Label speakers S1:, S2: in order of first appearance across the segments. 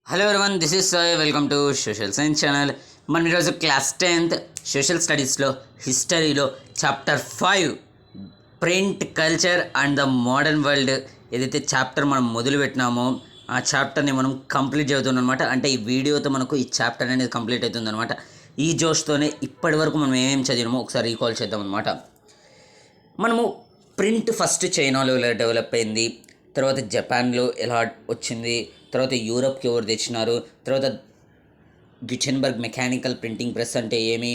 S1: Hello everyone, this is Sai. Welcome to social science channel. మనం ఈరోజు class 10th social స్టడీస్లో హిస్టరీలో chapter 5 print culture and the modern world ఏదైతే chapter మనం మొదలు పెట్టినామో ఆ చాప్టర్ని మనం కంప్లీట్ అవుతున్నాం అనమాట. అంటే ఈ వీడియోతో మనకు ఈ చాప్టర్ అనేది కంప్లీట్ అవుతుంది అనమాట. ఈ జోష్తోనే ఇప్పటి వరకు మనం ఏమేమి చదివినామో ఒకసారి రీకాల్ చేద్దాం అనమాట. మనము ప్రింట్ ఫస్ట్ చైనాలో ఎలా డెవలప్ అయింది, తర్వాత జపాన్లో ఎలా వచ్చింది, తర్వాత యూరప్కి ఎవరు తెచ్చినారు, తర్వాత గుటెన్బర్గ్ మెకానికల్ ప్రింటింగ్ ప్రెస్ అంటే ఏమి,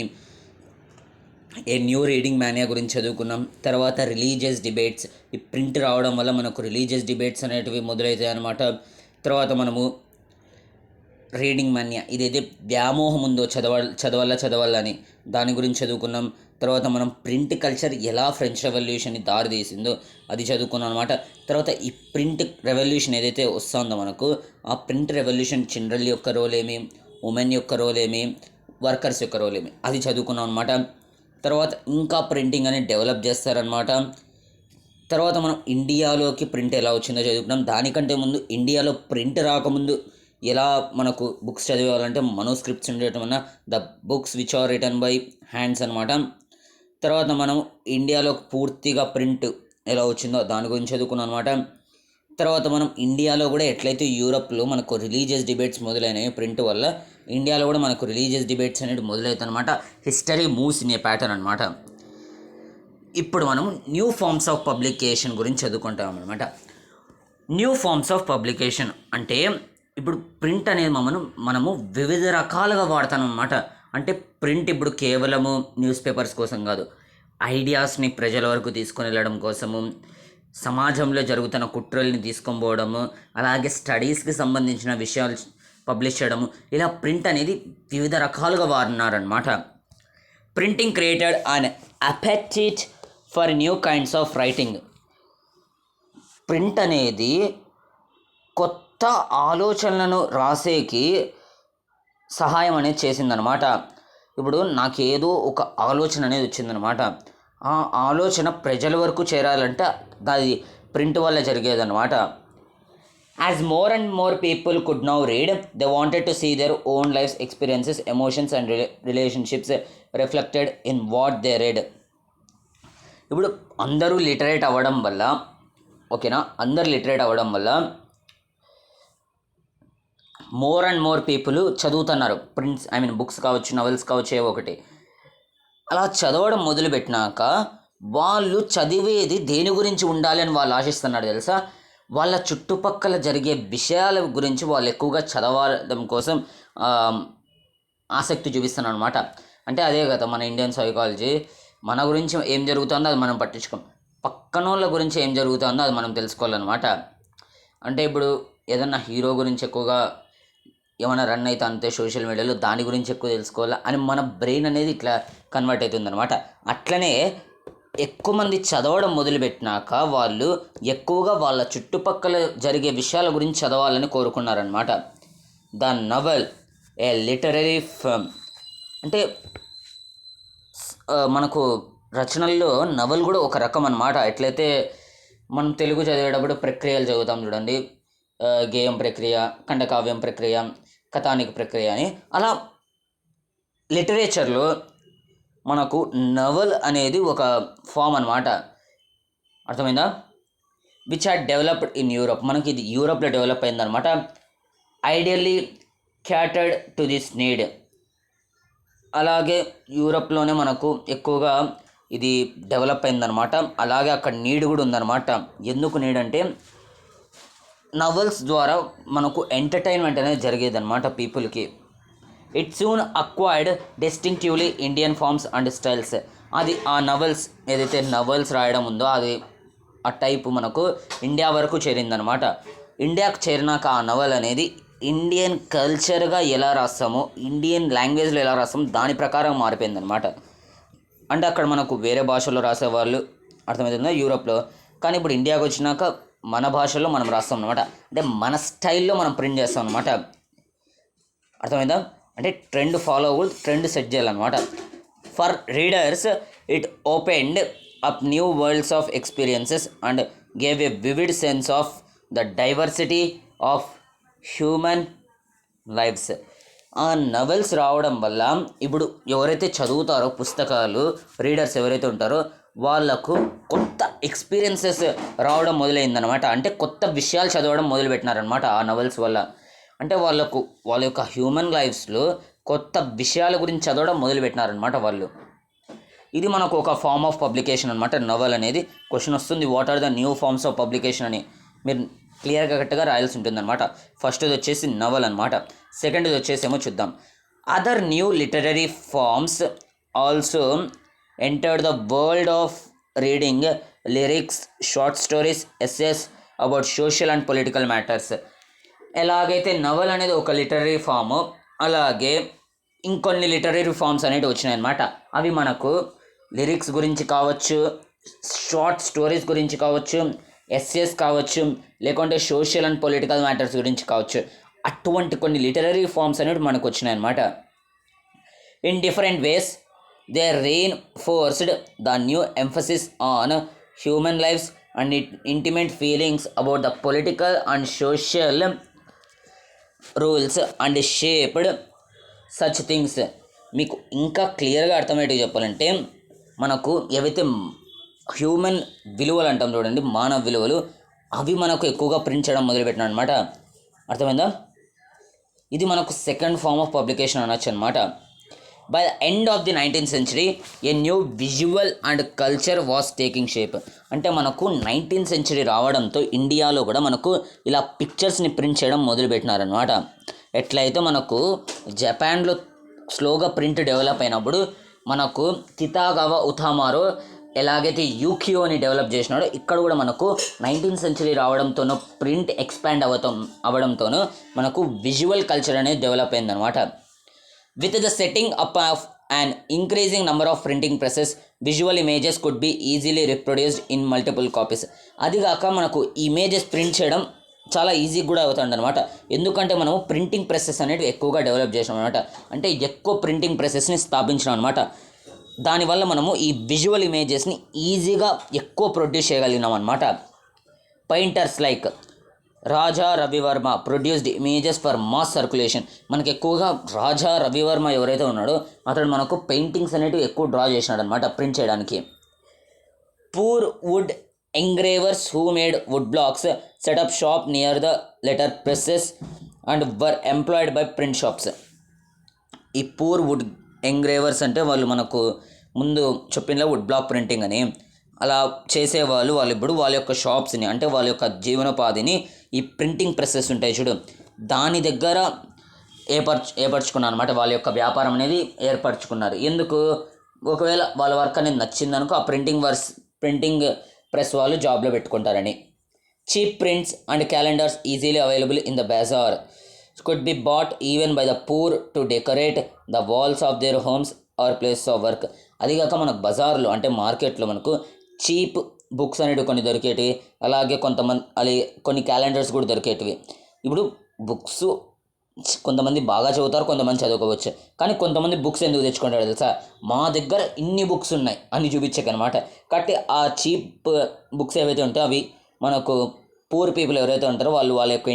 S1: ఏ న్యూ రీడింగ్ మానియా గురించి చదువుకున్నాం. తర్వాత రిలీజియస్ డిబేట్స్, ఈ ప్రింట్ రావడం వల్ల మనకు రిలీజియస్ డిబేట్స్ అనేటివి మొదలవుతాయి అన్నమాట. తర్వాత మనము రీడింగ్ మానియా, ఇదైతే వ్యామోహం ఉందో చదవాలని దాని గురించి చదువుకున్నాం. తర్వాత మనం ప్రింట్ కల్చర్ ఎలా ఫ్రెంచ్ రెవల్యూషన్ని దారితీసిందో అది చదువుకున్నాం అనమాట. తర్వాత ఈ ప్రింట్ రెవల్యూషన్ ఏదైతే వస్తుందో మనకు, ఆ ప్రింట్ రెవల్యూషన్ చిల్డ్రన్ యొక్క రోల్ ఏమి, ఉమెన్ యొక్క రోల్ ఏమి, వర్కర్స్ యొక్క రోల్ ఏమి, అది చదువుకున్నాం అనమాట. తర్వాత ఇంకా ప్రింటింగ్ అనేది డెవలప్ చేస్తారనమాట. తర్వాత మనం ఇండియాలోకి ప్రింట్ ఎలా వచ్చిందో చదువుకున్నాం. దానికంటే ముందు ఇండియాలో ప్రింట్ రాకముందు ఎలా మనకు బుక్స్ చదివాలంటే మనోస్క్రిప్ట్స్ ఉండటం వల్ల the books which are written by hands అనమాట. తర్వాత మనం ఇండియాలో పూర్తిగా ప్రింట్ ఎలా వచ్చిందో దాని గురించి చదువుకున్నాం అనమాట. తర్వాత మనం ఇండియాలో కూడా ఎట్లయితే యూరప్లో మనకు రిలీజియస్ డిబేట్స్ మొదలైనవి ప్రింట్ వల్ల, ఇండియాలో కూడా మనకు రిలీజియస్ డిబేట్స్ అనేవి మొదలవుతాయి అనమాట. History moves in a pattern అనమాట. ఇప్పుడు మనం న్యూ ఫార్మ్స్ ఆఫ్ పబ్లికేషన్ గురించి చదువుకుంటాం అనమాట. న్యూ ఫార్మ్స్ ఆఫ్ పబ్లికేషన్ అంటే ఇప్పుడు ప్రింట్ అనేది మనము వివిధ రకాలుగా వాడతాం అనమాట. అంటే ప్రింట్ ఇప్పుడు కేవలము న్యూస్ పేపర్స్ కోసం కాదు, ఐడియాస్ని ప్రజల వరకు తీసుకొని వెళ్ళడం కోసము, సమాజంలో జరుగుతున్న కుట్రల్ని తీసుకొని పోవడము, అలాగే స్టడీస్కి సంబంధించిన విషయాలు పబ్లిష్ చేయడము, ఇలా ప్రింట్ అనేది వివిధ రకాలుగా వాడినారనమాట. Printing created an appetite for new kinds of writing. Print అనేది కొత్త ఆలోచనలను రాసేకి సహాయం అనేది చేసిందనమాట. ఇప్పుడు నాకేదో ఒక ఆలోచన అనేది వచ్చిందనమాట. ఆ ఆలోచన ప్రజల వరకు చేరాలంటే అది ప్రింట్ వల్ల జరిగేదన్నమాట. As more and more people could now read, they wanted to see their own life experiences, emotions and relationships reflected in what they read. ఇప్పుడు అందరూ లిటరేట్ అవ్వడం వల్ల, ఓకేనా, అందరు లిటరేట్ అవ్వడం వల్ల మోర్ అండ్ మోర్ పీపుల్ చదువుతున్నారు. ప్రింట్స్ బుక్స్ కావచ్చు, నవల్స్ కావచ్చు, ఏవో ఒకటి. అలా చదవడం మొదలుపెట్టినాక వాళ్ళు చదివేది దేని గురించి ఉండాలి అని వాళ్ళు ఆశిస్తున్నారు తెలుసా. వాళ్ళ చుట్టుపక్కల జరిగే విషయాల గురించి వాళ్ళు ఎక్కువగా చదవడం కోసం ఆసక్తి చూపిస్తున్నారు అనమాట. అంటే అదే కదా మన ఇండియన్ సైకాలజీ. మన గురించి ఏం జరుగుతుందో అది మనం పట్టించుకోం, పక్కన వాళ్ళ గురించి ఏం జరుగుతుందో అది మనం తెలుసుకోవాలన్నమాట. అంటే ఇప్పుడు ఏదన్నా హీరో గురించి ఎక్కువగా ఏమైనా రన్ అయితే అంతే సోషల్ మీడియాలో, దాని గురించి ఎక్కువ తెలుసుకోవాలా అని మన బ్రెయిన్ అనేది ఇట్లా కన్వర్ట్ అవుతుంది అనమాట. అట్లనే ఎక్కువ మంది చదవడం మొదలుపెట్టినాక వాళ్ళు ఎక్కువగా వాళ్ళ చుట్టుపక్కల జరిగే విషయాల గురించి చదవాలని కోరుకున్నారనమాట. The novel a literary form అంటే మనకు రచనల్లో నవల్ కూడా ఒక రకం అనమాట. ఎట్లయితే మనం తెలుగు చదివేటప్పుడు ప్రక్రియలు చదువుతాం చూడండి, గేయం ప్రక్రియ, ఖండకావ్యం ప్రక్రియ, కథానిక ప్రక్రియ అని, అలా లిటరేచర్లో మనకు నవల్ అనేది ఒక ఫామ్ అనమాట. అర్థమైందా? Which had developed in Europe. మనకి ఇది యూరప్లో డెవలప్ అయిందనమాట. Ideally క్యాటర్డ్ to this need. అలాగే యూరప్లోనే మనకు ఎక్కువగా ఇది డెవలప్ అయిందనమాట. అలాగే అక్కడ నీడ్ కూడా ఉందన్నమాట. ఎందుకు నీడ్ అంటే నవల్స్ ద్వారా మనకు ఎంటర్టైన్మెంట్ అనేది జరిగేదన్నమాట పీపుల్కి. It soon acquired distinctively Indian forms and styles. అది ఆ నవల్స్ ఏదైతే నవల్స్ రాయడం ఉందో అది ఆ టైపు మనకు ఇండియా వరకు చేరిందనమాట. ఇండియాకు చేరినాక ఆ నవల్ అనేది ఇండియన్ కల్చర్గా ఎలా రాస్తామో, ఇండియన్ లాంగ్వేజ్లో ఎలా రాస్తామో దాని ప్రకారం మారిపోయిందనమాట. అంటే అక్కడ మనకు వేరే భాషలో రాసేవాళ్ళు, అర్థమవుతుందా, యూరోప్లో. కానీ ఇప్పుడు ఇండియాకి వచ్చినాక మన భాషలో మనం రాస్తాం అనమాట. అంటే మన స్టైల్లో మనం ప్రింట్ చేస్తాం అనమాట. అర్థమైందా? అంటే ట్రెండ్ ఫాలో అవ్వు, ట్రెండ్ సెట్ చేయాలన్నమాట. For readers it opened up new world's of experiences and gave a vivid sense of the diversity of human lives. ఆ నవెల్స్ రావడం వల్ల ఇప్పుడు ఎవరైతే చదువుతారో పుస్తకాలు రీడర్స్ ఎవరైతే ఉంటారో వాళ్ళకు కొత్త ఎక్స్పీరియన్సెస్ రావడం మొదలైందనమాట. అంటే కొత్త విషయాలు చదవడం మొదలుపెట్టినారనమాట ఆ నవెల్స్ వల్ల. అంటే వాళ్ళ యొక్క హ్యూమన్ లైఫ్స్లో కొత్త విషయాల గురించి చదవడం మొదలుపెట్టినారనమాట వాళ్ళు. ఇది మనకు ఒక ఫార్మ్ ఆఫ్ పబ్లికేషన్ అనమాట నవల్ అనేది. క్వశ్చన్ వస్తుంది, what are the new forms of publication అని మీరు క్లియర్గా కరెక్ట్గా రాయాల్సి ఉంటుందన్నమాట. ఫస్ట్ది వచ్చేసి నవల్ అనమాట. సెకండ్ది వచ్చేసేమో చూద్దాం. Other new literary forms also entered the world of reading, lyrics, short stories, essays about social and political matters. ఎలాగైతే నవల్ అనేది ఒక లిటరరీ ఫామ్, అలాగే ఇంకొన్ని లిటరరీ ఫామ్స్ అనేవి వచ్చినాయి అన్నమాట. అవి మనకు లిరిక్స్ గురించి కావచ్చు, షార్ట్ స్టోరీస్ గురించి కావచ్చు, ఎస్సేస్ కావచ్చు, లేకుంటే సోషల్ అండ్ పొలిటికల్ మ్యాటర్స్ గురించి కావచ్చు. అటువంటి కొన్ని లిటరరీ ఫామ్స్ అనేవి మనకు వచ్చినాయి అన్నమాట. In different ways they reinforced the new emphasis on human lives and intimate feelings about the political and social rules and shaped such things. మీకు ఇంకా క్లియర్గా అర్థమయ్యేది చెప్పాలంటే మనకు ఏవైతే హ్యూమన్ విలువలు అంటాం చూడండి, మానవ విలువలు, అవి మనకు ఎక్కువగా ప్రింట్ చేయడం మొదలుపెట్టినా అనమాట. అర్థమైందా? ఇది మనకు సెకండ్ ఫార్మ్ ఆఫ్ పబ్లికేషన్ అనొచ్చు అనమాట. By the end of the 19th century a new visual and culture was taking shape. అంటే మనకు 19th century రావడంతో ఇండియాలో కూడా మనకు ఇలా పిక్చర్స్ని ప్రింట్ చేయడం మొదలుపెట్టినారనమాట. ఎట్లయితే మనకు జపాన్లో స్లోగా ప్రింట్ డెవలప్ అయినప్పుడు మనకు కితాగవ ఉతామారో ఎలాగైతే యూకియోని డెవలప్ చేసినాడో, ఇక్కడ కూడా మనకు 19th century రావడంతోనూ ప్రింట్ ఎక్స్పాండ్ అవ్వడంతోనూ మనకు విజువల్ కల్చర్ అనేది డెవలప్ అయిందనమాట. With the setting up of an increasing number of printing presses, visual images could be easily reproduced in multiple copies. అదిగాక మనకు ఇమేజెస్ ప్రింట్ చేయడం చాలా ఈజీ కూడా అవుతుంది అనమాట. ఎందుకంటే మనము ప్రింటింగ్ ప్రెసెస్ అనేవి ఎక్కువగా డెవలప్ చేసాం అనమాట. అంటే ఎక్కువ ప్రింటింగ్ ప్రెసెస్ని స్థాపించినాం అనమాట. దానివల్ల మనము ఈ విజువల్ ఇమేజెస్ని ఈజీగా ఎక్కువ ప్రొడ్యూస్ చేయగలిగినాం అనమాట. Painters like Raja Ravi Varma produced images for mass circulation. మనకి ఎక్కువగా రాజా రవివర్మ ఎవరైతే ఉన్నాడో అతడు మనకు పెయింటింగ్స్ అనేటివి ఎక్కువ డ్రా చేసినాడు అనమాట ప్రింట్ చేయడానికి. Poor wood engravers who made wood blocks set up shop near the letter presses and were employed by print shops. ఈ పూర్ వుడ్ ఎంగ్రేవర్స్ అంటే వాళ్ళు మనకు ముందు చెప్పిన వుడ్ బ్లాక్ ప్రింటింగ్ అని అలా చేసేవాళ్ళు. వాళ్ళు ఇప్పుడు వాళ్ళ యొక్క షాప్స్ని, అంటే వాళ్ళ యొక్క జీవనోపాధిని ఈ ప్రింటింగ్ ప్రెసెస్ ఉంటాయి చూడు, దాని దగ్గర ఏర్పరచుకున్నారు అనమాట. వాళ్ళ యొక్క వ్యాపారం అనేది ఏర్పరచుకున్నారు. ఎందుకు? ఒకవేళ వాళ్ళ వర్క్ అనేది నచ్చిందనుకో ఆ ప్రింటింగ్ ప్రెస్ వాళ్ళు జాబ్లో పెట్టుకుంటారని. Cheap prints and calendars easily available in the bazaar could be bought even by the poor to decorate the walls of their homes or places of work. అదిగాక మనకు బజార్లో అంటే మార్కెట్లో మనకు చీప్ బుక్స్ అనేవి కొన్ని దొరికేటివి, అలాగే కొన్ని క్యాలెండర్స్ కూడా దొరికేటివి. ఇప్పుడు బుక్స్ కొంతమంది బాగా చదువుతారు, కొంతమంది చదువుకోవచ్చు. కానీ కొంతమంది బుక్స్ ఎందుకు తెచ్చుకుంటారు తెలుసా? మా దగ్గర ఇన్ని బుక్స్ ఉన్నాయి అని చూపించకనమాట. కాబట్టి ఆ చీప్ బుక్స్ ఏవైతే ఉంటాయో అవి మనకు పూర్ పీపుల్ ఎవరైతే ఉంటారో వాళ్ళు వాళ్ళ యొక్క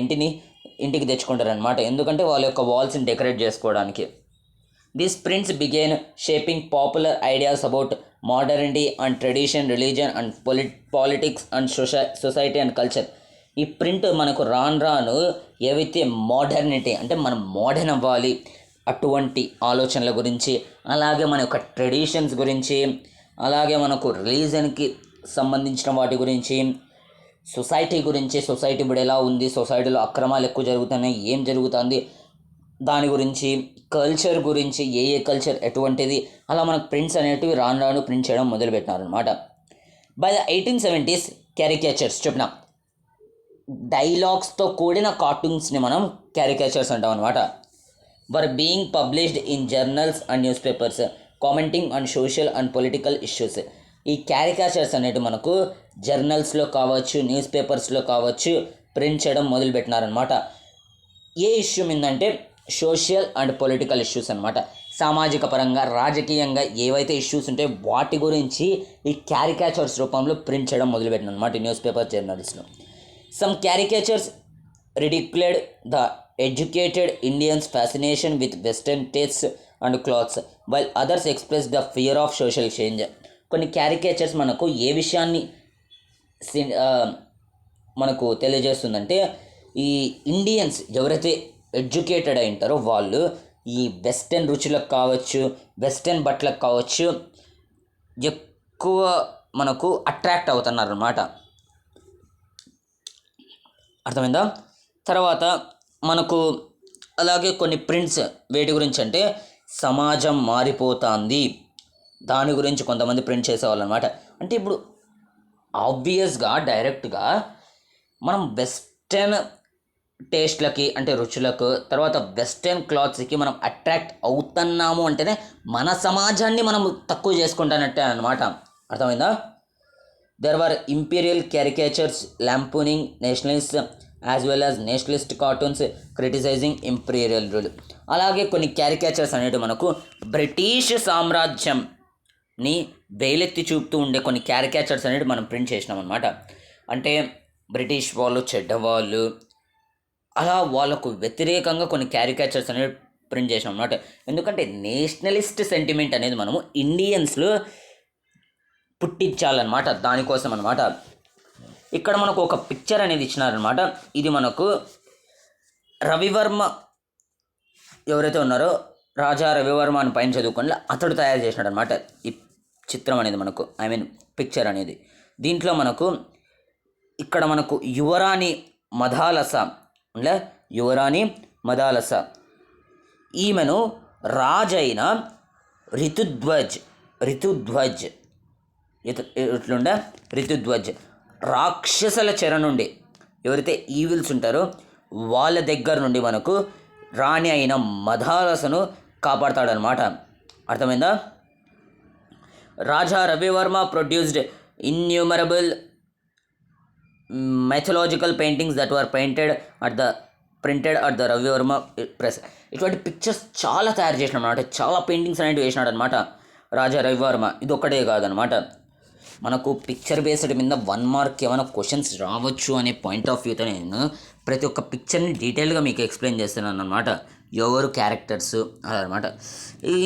S1: ఇంటికి తెచ్చుకుంటారనమాట. ఎందుకంటే వాళ్ళ యొక్క వాల్స్ని డెకరేట్ చేసుకోవడానికి. These prints began shaping popular ideas about modernity and tradition, religion and politics and society and culture. ఈ ప్రింట్ మనకు రాను ఏవైతే మోడర్నిటీ అంటే మనం మోడర్న్ అవ్వాలి అటువంటి ఆలోచనల గురించి, అలాగే మన యొక్క ట్రెడిషన్స్ గురించి, అలాగే మనకు రిలీజన్కి సంబంధించిన వాటి గురించి, సొసైటీ గురించి, సొసైటీ ఇప్పుడు ఎలా ఉంది, సొసైటీలో అక్రమాలు ఎక్కువ జరుగుతున్నాయి, ఏం జరుగుతుంది దాని గురించి, కల్చర్ గురించి, ఏ కల్చర్ ఎటువంటిది, అలా మనకు ప్రింట్స్ అనేటివి రాను ప్రింట్ చేయడం మొదలుపెట్టినారనమాట. బై ద 1870s క్యారికేచర్స్ చెప్పిన డైలాగ్స్తో కూడిన కార్టూన్స్ని మనం క్యారికేచర్స్ అంటాం అనమాట. Were being published in journals and newspapers commenting on social and political issues. ఈ క్యారికేచర్స్ అనేవి మనకు జర్నల్స్లో కావచ్చు, న్యూస్ పేపర్స్లో కావచ్చు ప్రింట్ చేయడం మొదలుపెట్టినారనమాట. ఏ ఇష్యూ మీదంటే సోషల్ అండ్ పొలిటికల్ ఇష్యూస్ అనమాట. సామాజిక పరంగా, రాజకీయంగా ఏవైతే ఇష్యూస్ ఉంటాయో వాటి గురించి ఈ క్యారికేచర్స్ రూపంలో ప్రింట్ చేయడం మొదలుపెట్టిన అనమాట న్యూస్ పేపర్, జర్నల్స్లో. Some caricatures ridiculed the educated Indians' fascination with Western tastes and clothes, while others expressed the fear of social change. కొన్ని క్యారికేచర్స్ మనకు ఏ విషయాన్ని మనకు తెలియజేస్తుందంటే, ఈ ఇండియన్స్ ఎవరైతే ఎడ్యుకేటెడ్ అయి ఉంటారో వాళ్ళు ఈ వెస్టర్న్ రుచులకు కావచ్చు, వెస్టర్న్ బట్టలకు కావచ్చు ఎక్కువ మనకు అట్రాక్ట్ అవుతున్నారు అన్నమాట. అర్థమైందా? తర్వాత మనకు అలాగే కొన్ని ప్రింట్స్ వేటి గురించి అంటే సమాజం మారిపోతుంది దాని గురించి కొంతమంది ప్రింట్ చేసేవాళ్ళు అనమాట. అంటే ఇప్పుడు ఆబ్వియస్గా డైరెక్ట్గా మనం వెస్టర్న్ టేస్ట్లకి అంటే రుచులకు, తర్వాత వెస్టర్న్ క్లాత్స్కి మనం అట్రాక్ట్ అవుతున్నాము అంటేనే మన సమాజాన్ని మనం తక్కువ చేసుకుంటానట్టే అనమాట. అర్థమైందా? There were imperial caricatures lampooning nationalist as well as nationalist cartoons criticising imperial rule. అలాగే కొన్ని క్యారికేచర్స్ అనేవి మనకు బ్రిటిష్ సామ్రాజ్యంని వేలెత్తి చూపుతూ ఉండే కొన్ని క్యారికేచర్స్ అనేవి మనం ప్రింట్ చేసినాం అనమాట. అంటే బ్రిటిష్ వాళ్ళు చెడ్డవాళ్ళు, అలా వాళ్ళకు వ్యతిరేకంగా కొన్ని క్యారికేచర్స్ అనేవి ప్రింట్ చేసినాం అనమాట. ఎందుకంటే నేషనలిస్ట్ సెంటిమెంట్ అనేది మనము ఇండియన్స్లో పుట్టించాలన్నమాట, దానికోసం అనమాట. ఇక్కడ మనకు ఒక పిక్చర్ అనేది ఇచ్చినారనమాట. ఇది మనకు రవివర్మ ఎవరైతే ఉన్నారో రాజా రవివర్మ అని పైన చదువుకొని అతడు తయారు చేసినాడు అనమాట ఈ చిత్రం అనేది మనకు, పిక్చర్ అనేది. దీంట్లో మనకు ఇక్కడ మనకు యువరాణి మదాలస అంటే యువరాణి మదాలస ఈమెను రాజైన రితుధ్వజ్ ఇట్లుండే రితుధ్వజ్ రాక్షసుల చెర నుండి ఎవరైతే ఈవిల్స్ ఉంటారో వాళ్ళ దగ్గర నుండి మనకు రాణి అయిన మదాలసను కాపాడతాడనమాట. అర్థమైందా? Raja Ravi Varma produced innumerable mythological paintings that were printed at the Ravi Varma press. ఇటువంటి పిక్చర్స్ చాలా తయారు చేసినాడు అనమాట, చాలా పెయింటింగ్స్ అనేవి వేసినాడు అనమాట రాజా రవివర్మ. ఇది ఒక్కటే కాదనమాట, మనకు పిక్చర్ బేస్డ్ మీద 1 మార్క్ ఏమైనా క్వశ్చన్స్ రావచ్చు అనే పాయింట్ ఆఫ్ వ్యూతో నేను ప్రతి ఒక్క పిక్చర్ని డీటెయిల్గా మీకు ఎక్స్ప్లెయిన్ చేస్తున్నాను అనమాట. ఎవరు క్యారెక్టర్స్ అలా అనమాట.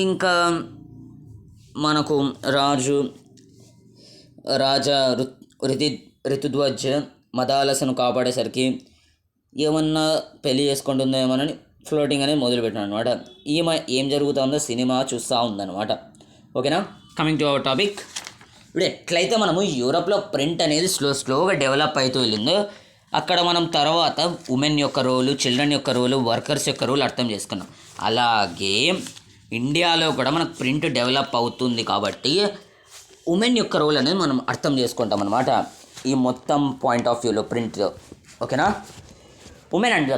S1: ఇంకా మనకు రాజా రితుధ్వజ్ మదాలసను కాపాడేసరికి ఏమన్నా పెళ్లి చేసుకుంటుందేమోనని ఫ్లోటింగ్ అనేది మొదలుపెట్టినాను అనమాట. ఈమె ఏం జరుగుతుందో సినిమా చూస్తూ ఉందన్నమాట. ఓకేనా? Coming to our topic. ఇప్పుడు ఎట్లయితే మనము యూరోప్లో ప్రింట్ అనేది స్లోగా డెవలప్ అవుతూ వెళ్ళిందో, అక్కడ మనం తర్వాత ఉమెన్ యొక్క రోలు, చిల్డ్రన్ యొక్క రోలు, వర్కర్స్ యొక్క రోలు అర్థం చేసుకున్నాం. అలాగే ఇండియాలో కూడా మనకు ప్రింట్ డెవలప్ అవుతుంది కాబట్టి ఉమెన్ యొక్క రోల్ అనేది మనం అర్థం చేసుకుంటాం అనమాట ఈ మొత్తం పాయింట్ ఆఫ్ వ్యూలో ప్రింట్. ఓకేనా? ఉమెన్ అండ్ ద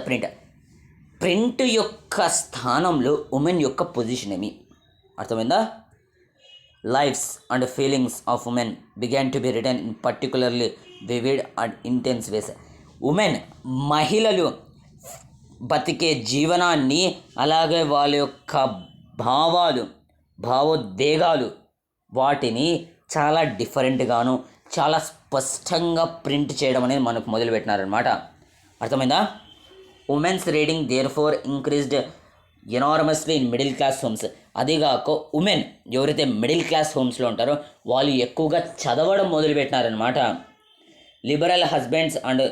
S1: ప్రింట్ యొక్క స్థానంలో ఉమెన్ యొక్క పొజిషన్ ఏమి అర్థమైందా? Lives and feelings of women began to be written in particularly vivid and intense ways. Women మహిళలు బతికే జీవనాన్ని, అలాగే వాళ్ళ యొక్క భావోద్వేగాలు వాటిని చాలా డిఫరెంట్గాను చాలా స్పష్టంగా ప్రింట్ చేయడం అనేది మనకు మొదలుపెట్టినారనమాట. అర్థమైందా? Women's reading therefore increased enormously in middle class homes. అదిగాక ఉమెన్ ఎవరైతే మిడిల్ క్లాస్ హోమ్స్లో ఉంటారో వాళ్ళు ఎక్కువగా చదవడం మొదలుపెట్టినారనమాట. Liberal husbands and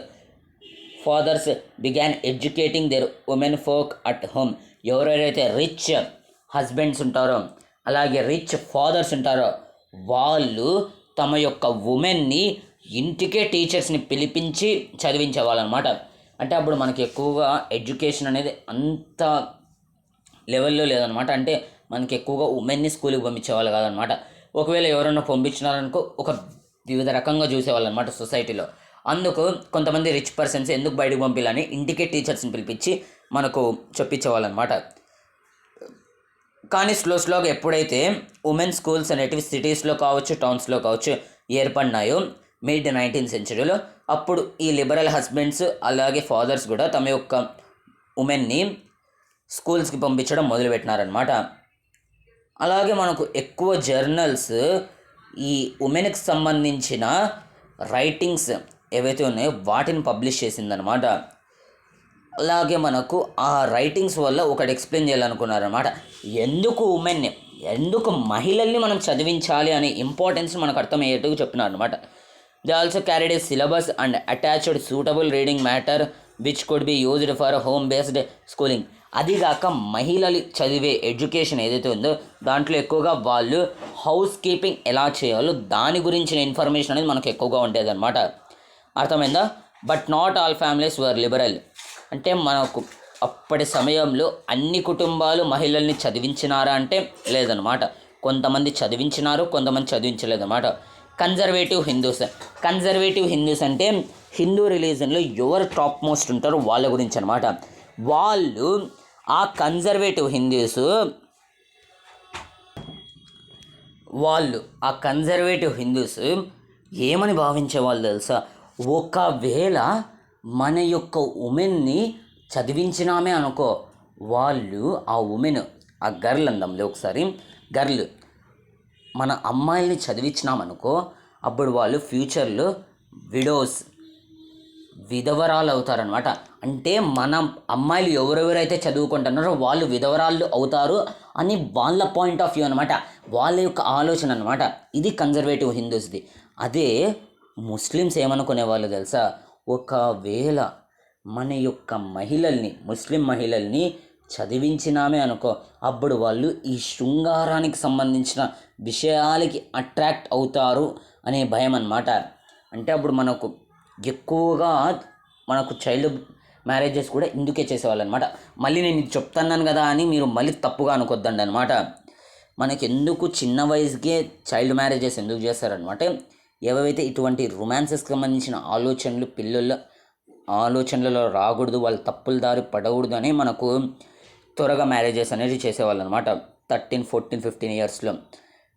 S1: fathers began educating their women folk at home. ఎవరైతే రిచ్ హస్బెండ్స్ ఉంటారో అలాగే రిచ్ ఫాదర్స్ ఉంటారో వాళ్ళు తమ యొక్క ఉమెన్ని ఇంటికే టీచర్స్ని పిలిపించి చదివించేవాళ్ళు అనమాట. అంటే అప్పుడు మనకి ఎక్కువగా ఎడ్యుకేషన్ అనేది అంత లెవెల్లో లేదనమాట. అంటే మనకి ఎక్కువగా ఉమెన్ని స్కూల్కి పంపించేవాళ్ళు కాదనమాట. ఒకవేళ ఎవరైనా పంపించినారనుకో ఒక వివిధ రకంగా చూసేవాళ్ళు అనమాట సొసైటీలో. అందుకు కొంతమంది రిచ్ పర్సన్స్ ఎందుకు బయటకు పంపించాలని ఇంటికే టీచర్స్ని పిలిపించి మనకు చెప్పించేవాళ్ళు అనమాట. కానీ స్లోగా ఎప్పుడైతే ఉమెన్ స్కూల్స్ అనేటివి సిటీస్లో కావచ్చు, టౌన్స్లో కావచ్చు ఏర్పడినాయో మిడ్ 19th సెంచరీలో, అప్పుడు ఈ లిబరల్ హస్బెండ్స్ అలాగే ఫాదర్స్ కూడా తమ యొక్క ఉమెన్ని స్కూల్స్కి పంపించడం మొదలుపెట్టినారనమాట. అలాగే మనకు ఎక్కువ జర్నల్స్ ఈ ఉమెన్కి సంబంధించిన రైటింగ్స్ ఏవైతే ఉన్నాయో వాటిని పబ్లిష్ చేసిందనమాట. అలాగే మనకు ఆ రైటింగ్స్ వల్ల ఒకటి ఎక్స్ప్లెయిన్ చేయాలనుకున్నారనమాట. ఎందుకు మహిళల్ని మనం చదివించాలి అనే ఇంపార్టెన్స్ మనకు అర్థమయ్యేట్టుగా చెప్తున్నారు అనమాట. They also carried A syllabus and attached suitable reading matter which could be used for home based schooling. అదిగాక మహిళలు చదివే ఎడ్యుకేషన్ ఏదైతే ఉందో దాంట్లో ఎక్కువగా వాళ్ళు హౌస్ కీపింగ్ ఎలా చేయాలో దాని గురించిన ఇన్ఫర్మేషన్ అనేది మనకు ఎక్కువగా ఉండేది అనమాట. అర్థమైందా? But not all families were liberal. అంటే మనకు అప్పటి సమయంలో అన్ని కుటుంబాలు మహిళల్ని చదివించినారా అంటే లేదనమాట. కొంతమంది చదివించినారు, కొంతమంది చదివించలేదన్నమాట. కన్జర్వేటివ్ హిందూస్ అంటే హిందూ రిలీజన్లో ఎవరు టాప్ మోస్ట్ ఉంటారో వాళ్ళ గురించి అనమాట. వాళ్ళు ఆ కన్జర్వేటివ్ హిందూస్ ఏమని భావించేవాళ్ళు తెలుసా? ఒకవేళ మన యొక్క ఉమెన్ని చదివించినామే అనుకో, వాళ్ళు ఆ ఉమెన్, ఆ గర్ల్ అందంలో ఒకసారి గర్ల్ మన అమ్మాయిల్ని చదివించినామనుకో, అప్పుడు వాళ్ళు ఫ్యూచర్లో విధవరాలు అవుతారనమాట. అంటే మన అమ్మాయిలు ఎవరెవరైతే చదువుకుంటున్నారో వాళ్ళు విధవరాళ్ళు అవుతారు అని వాళ్ళ పాయింట్ ఆఫ్ వ్యూ అనమాట, వాళ్ళ యొక్క ఆలోచన అనమాట. ఇది కన్జర్వేటివ్ హిందూస్ది. అదే ముస్లిమ్స్ ఏమనుకునే వాళ్ళు తెలుసా? ఒకవేళ మన యొక్క ముస్లిం మహిళల్ని చదివించినామే అనుకో, అప్పుడు వాళ్ళు ఈ శృంగారానికి సంబంధించిన విషయాలకి అట్రాక్ట్ అవుతారు అనే భయం అన్నమాట. అంటే అప్పుడు మనకు ఎక్కువగా చైల్డ్ మ్యారేజెస్ కూడా ఇందుకే చేసేవాళ్ళు అనమాట. మళ్ళీ నేను ఇది చెప్తున్నాను కదా అని మీరు మళ్ళీ తప్పుగా అనుకోద్దండి అనమాట. మనకి ఎందుకు చిన్న వయసుకే చైల్డ్ మ్యారేజెస్ ఎందుకు చేస్తారనమాట? ఏవైతే ఇటువంటి రొమాన్సెస్కి సంబంధించిన ఆలోచనలు పిల్లల ఆలోచనలలో రాకూడదు, వాళ్ళు తప్పుల దారి పడకూడదు అని మనకు త్వరగా మ్యారేజెస్ అనేది చేసేవాళ్ళు అనమాట 13, 14, 15 ఇయర్స్లో.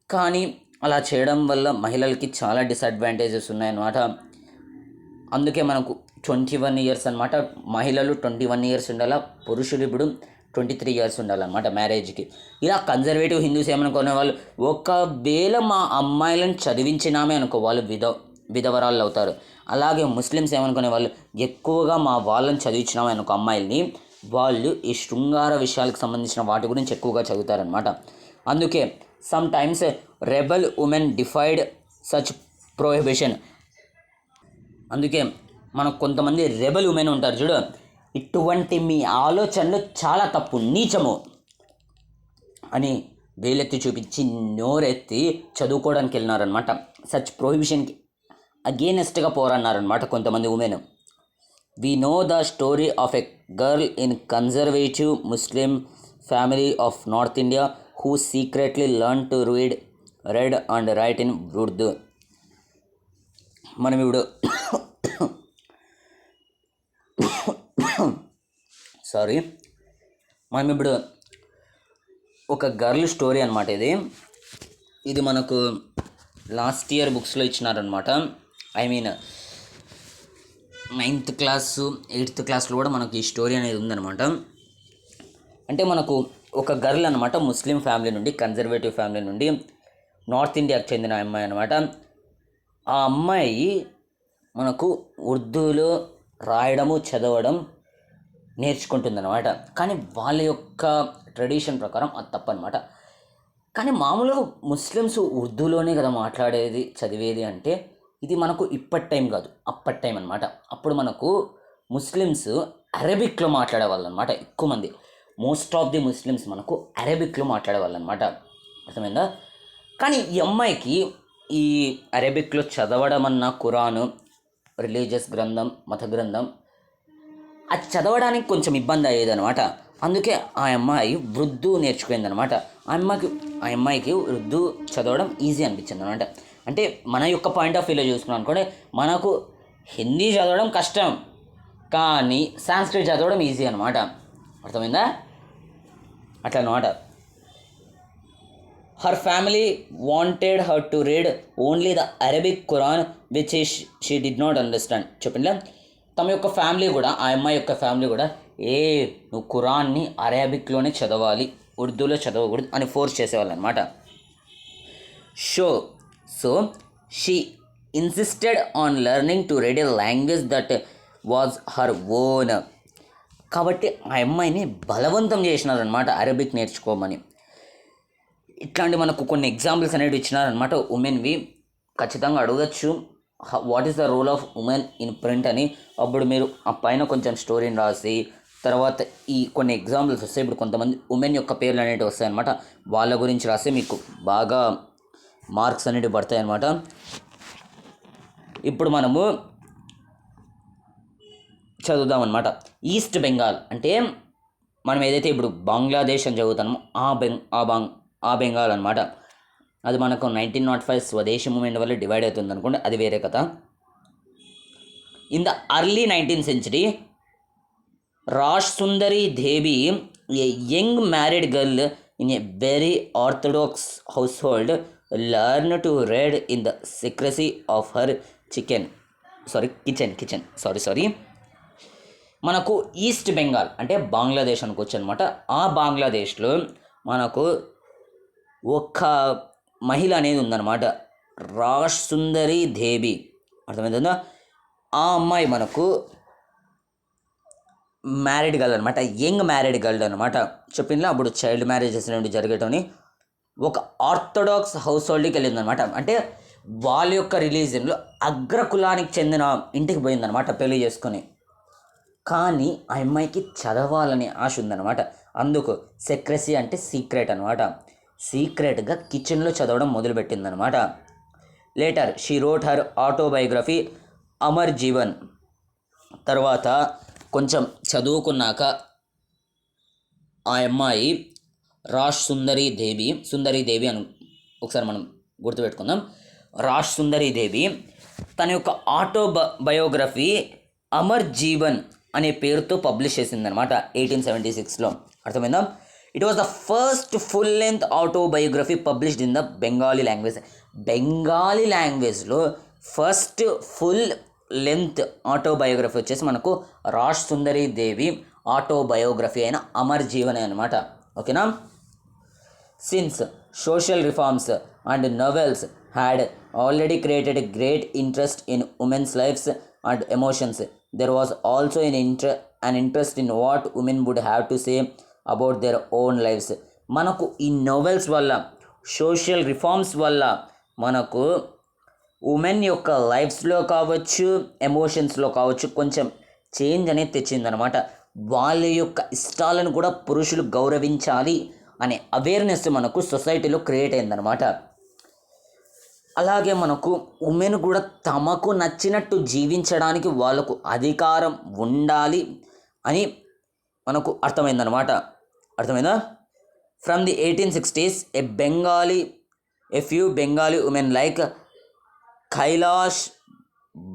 S1: కానీ అలా చేయడం వల్ల మహిళలకి చాలా డిసడ్వాంటేజెస్ ఉన్నాయన్నమాట. అందుకే మనకు 21 ఇయర్స్ అనమాట. మహిళలు 21 ఇయర్స్ ఉండాలా, పురుషులు ఇప్పుడు 23 ఇయర్స్ ఉండాలన్నమాట మ్యారేజ్కి. ఇలా కన్జర్వేటివ్ హిందూస్ ఏమనుకునే వాళ్ళు, ఒకవేళ మా అమ్మాయిలను చదివించినామే అనుకో వాళ్ళు విధవరాళ్ళు అవుతారు. అలాగే ముస్లిమ్స్ ఏమనుకునే వాళ్ళు, ఎక్కువగా మా వాళ్ళని చదివించినామే అనుకో అమ్మాయిల్ని, వాళ్ళు ఈ శృంగార విషయాలకు సంబంధించిన వాటి గురించి ఎక్కువగా చదువుతారనమాట. అందుకే some times rebel women defied such prohibition. అందుకే మనకు కొంతమంది రెబల్ ఉమెన్ ఉంటారు చూడు, ఇటువంటి మీ ఆలోచనలు చాలా తప్పు, నీచము అని వేలెత్తి చూపించి నోరెత్తి చదువుకోవడానికి వెళ్ళినారనమాట. సచ్ ప్రొహిబిషన్కి అగేనెస్ట్గా పోరన్నారనమాట కొంతమంది women. We know the story of a girl in conservative Muslim family of North India who secretly learned to read and write in Urdu. మనం ఇప్పుడు ఒక గర్ల్ స్టోరీ అనమాట. ఇది మనకు లాస్ట్ ఇయర్ బుక్స్లో ఇచ్చినారనమాట. I mean 9th class 8th క్లాస్లో కూడా మనకు ఈ స్టోరీ అనేది ఉందన్నమాట. అంటే మనకు ఒక గర్ల్ అనమాట, ముస్లిం ఫ్యామిలీ నుండి, కన్జర్వేటివ్ ఫ్యామిలీ నుండి నార్త్ ఇండియాకు చెందిన అమ్మాయి అనమాట. ఆ అమ్మాయి మనకు ఉర్దూలో రాయడము చదవడం నేర్చుకుంటుందన్నమాట. కానీ వాళ్ళ యొక్క ట్రెడిషన్ ప్రకారం అది తప్పనమాట. కానీ మామూలుగా ముస్లిమ్స్ ఉర్దూలోనే కదా మాట్లాడేది, చదివేది. అంటే ఇది మనకు ఇప్పటి టైం కాదు, అప్పటి టైం అనమాట. అప్పుడు మనకు ముస్లిమ్స్ అరబిక్లో మాట్లాడేవాళ్ళు అనమాట. ఎక్కువ మంది, మోస్ట్ ఆఫ్ ది ముస్లిమ్స్ మనకు అరబిక్లో మాట్లాడేవాళ్ళు అనమాట. అర్థమైందా? కానీ ఈ అమ్మాయికి ఈ అరబిక్లో చదవడం అన్న ఖురాను, రిలీజియస్ గ్రంథం, మత గ్రంథం, అది చదవడానికి కొంచెం ఇబ్బంది అయ్యేదనమాట. అందుకే ఆ అమ్మాయి ఉర్దూ నేర్చుకుందనమాట. ఆ అమ్మాయికి ఉర్దూ చదవడం ఈజీ అనిపించింది అనమాట. అంటే మన యొక్క పాయింట్ ఆఫ్ వ్యూలో చూసుకున్నాం అనుకోండి, మనకు హిందీ చదవడం కష్టం, కానీ సాంస్క్రిట్ చదవడం ఈజీ అనమాట. అర్థమైందా? అట్లా అనమాట. Her family wanted her to read only the Arabic Quran which she did not understand. చెప్పిందా? తమ యొక్క ఫ్యామిలీ కూడా, ఆ అమ్మాయి యొక్క ఫ్యామిలీ కూడా, నువ్వు ఖురాన్ని అరబిక్లోనే చదవాలి, ఉర్దూలో చదవకూడదు అని ఫోర్స్ చేసేవాళ్ళు అనమాట. So she insisted on learning to read a language that was her own. కాబట్టి ఆ అమ్మాయిని బలవంతం చేసినారనమాట అరబిక్ నేర్చుకోమని. ఇట్లాంటి మనకు కొన్ని ఎగ్జాంపుల్స్ అనేవి ఇచ్చినారనమాట ఉమెన్వి. ఖచ్చితంగా అడగచ్చు what is the role of women in print అని. అప్పుడు మీరు ఆ పైన కొంచెం స్టోరీని రాసి తర్వాత ఈ కొన్ని ఎగ్జాంపుల్స్ వస్తాయి. ఇప్పుడు కొంతమంది ఉమెన్ యొక్క పేర్లు అనేవి వస్తాయన్నమాట. వాళ్ళ గురించి రాస్తే మీకు బాగా మార్క్స్ అనేవి పడతాయి అన్నమాట. ఇప్పుడు మనము చదువుదామన్నమాట. ఈస్ట్ బెంగాల్ అంటే మనం ఏదైతే ఇప్పుడు బంగ్లాదేశ్ అని చదువుతామో ఆ బెంగాల్ అనమాట. అది మనకు 1905 స్వదేశీ మూమెంట్ వల్ల డివైడ్ అవుతుంది అనుకోండి, అది వేరే కథ. In the early 19th century, Raj Sundari Devi, A young married girl in a very orthodox house hold, learn to read in the secrecy of her kitchen. మనకు ఈస్ట్ బెంగాల్ అంటే బంగ్లాదేశ్ అనుకోవచ్చు అనమాట. ఆ బంగ్లాదేశ్లో మనకు ఒక మహిళ అనేది ఉందన్నమాట, రాజ్ సుందరి దేవి. అర్థమవుతుందా? ఆ అమ్మాయి మనకు మ్యారీడ్ గర్ల్ అనమాట, యంగ్ మ్యారీడ్ గర్ల్ అనమాట. చెప్పిందా అప్పుడు చైల్డ్ మ్యారేజెస్ అనేవి జరిగేటని. ఒక ఆర్థోడాక్స్ హౌస్ హోల్డ్కి వెళ్ళిందనమాట. అంటే వాళ్ళ యొక్క రిలీజియన్లో అగ్రకులానికి చెందిన ఇంటికి పోయిందనమాట పెళ్లి చేసుకొని. కానీ ఆ అమ్మాయికి చదవాలని ఆశ ఉందన్నమాట. అందుకు సెక్రసీ అంటే సీక్రెట్ అనమాట. సీక్రెట్గా కిచెన్లో చదవడం మొదలుపెట్టిందనమాట. Later she wrote her autobiography Amar Jiban. తర్వాత కొంచెం చదువుకున్నాక ఆ అమ్మాయి రాజ్ సుందరి దేవి అని ఒకసారి మనం గుర్తుపెట్టుకుందాం. రాజ్ సుందరి దేవి తన యొక్క ఆటోబయోగ్రఫీ అమర్ జీవన్ అనే పేరుతో పబ్లిష్ చేసిందనమాట 1876లో. అర్థమైందా? It was the first full length autobiography published in the Bengali language. Bengali లాంగ్వేజ్లో ఫస్ట్ ఫుల్ లెంత్ ఆటోబయోగ్రఫీ వచ్చేసి మనకు రాజ్ సుందరి దేవి ఆటోబయోగ్రఫీ అయిన అమర్ జీవన్ అనమాట. ఓకేనా? Since social reforms and novels had already created great interest in women's lives and emotions, there was also an interest in what women would have to say about their own lives. మనకు ఈ novels వల్ల, social reforms వల్ల మనకు women యొక్క లైఫ్స్లో కావచ్చు, ఎమోషన్స్లో కావచ్చు కొంచెం change అనేది తెచ్చిందనమాట. వాళ్ళ యొక్క ఇష్టాలను కూడా పురుషులు గౌరవించాలి అనే అవేర్నెస్ మనకు సొసైటీలో క్రియేట్ అయిందనమాట. అలాగే మనకు ఉమెన్ కూడా తమకు నచ్చినట్టు జీవించడానికి వాళ్ళకు అధికారం ఉండాలి అని మనకు అర్థమైందా? From the 1860s a few Bengali women like Kailash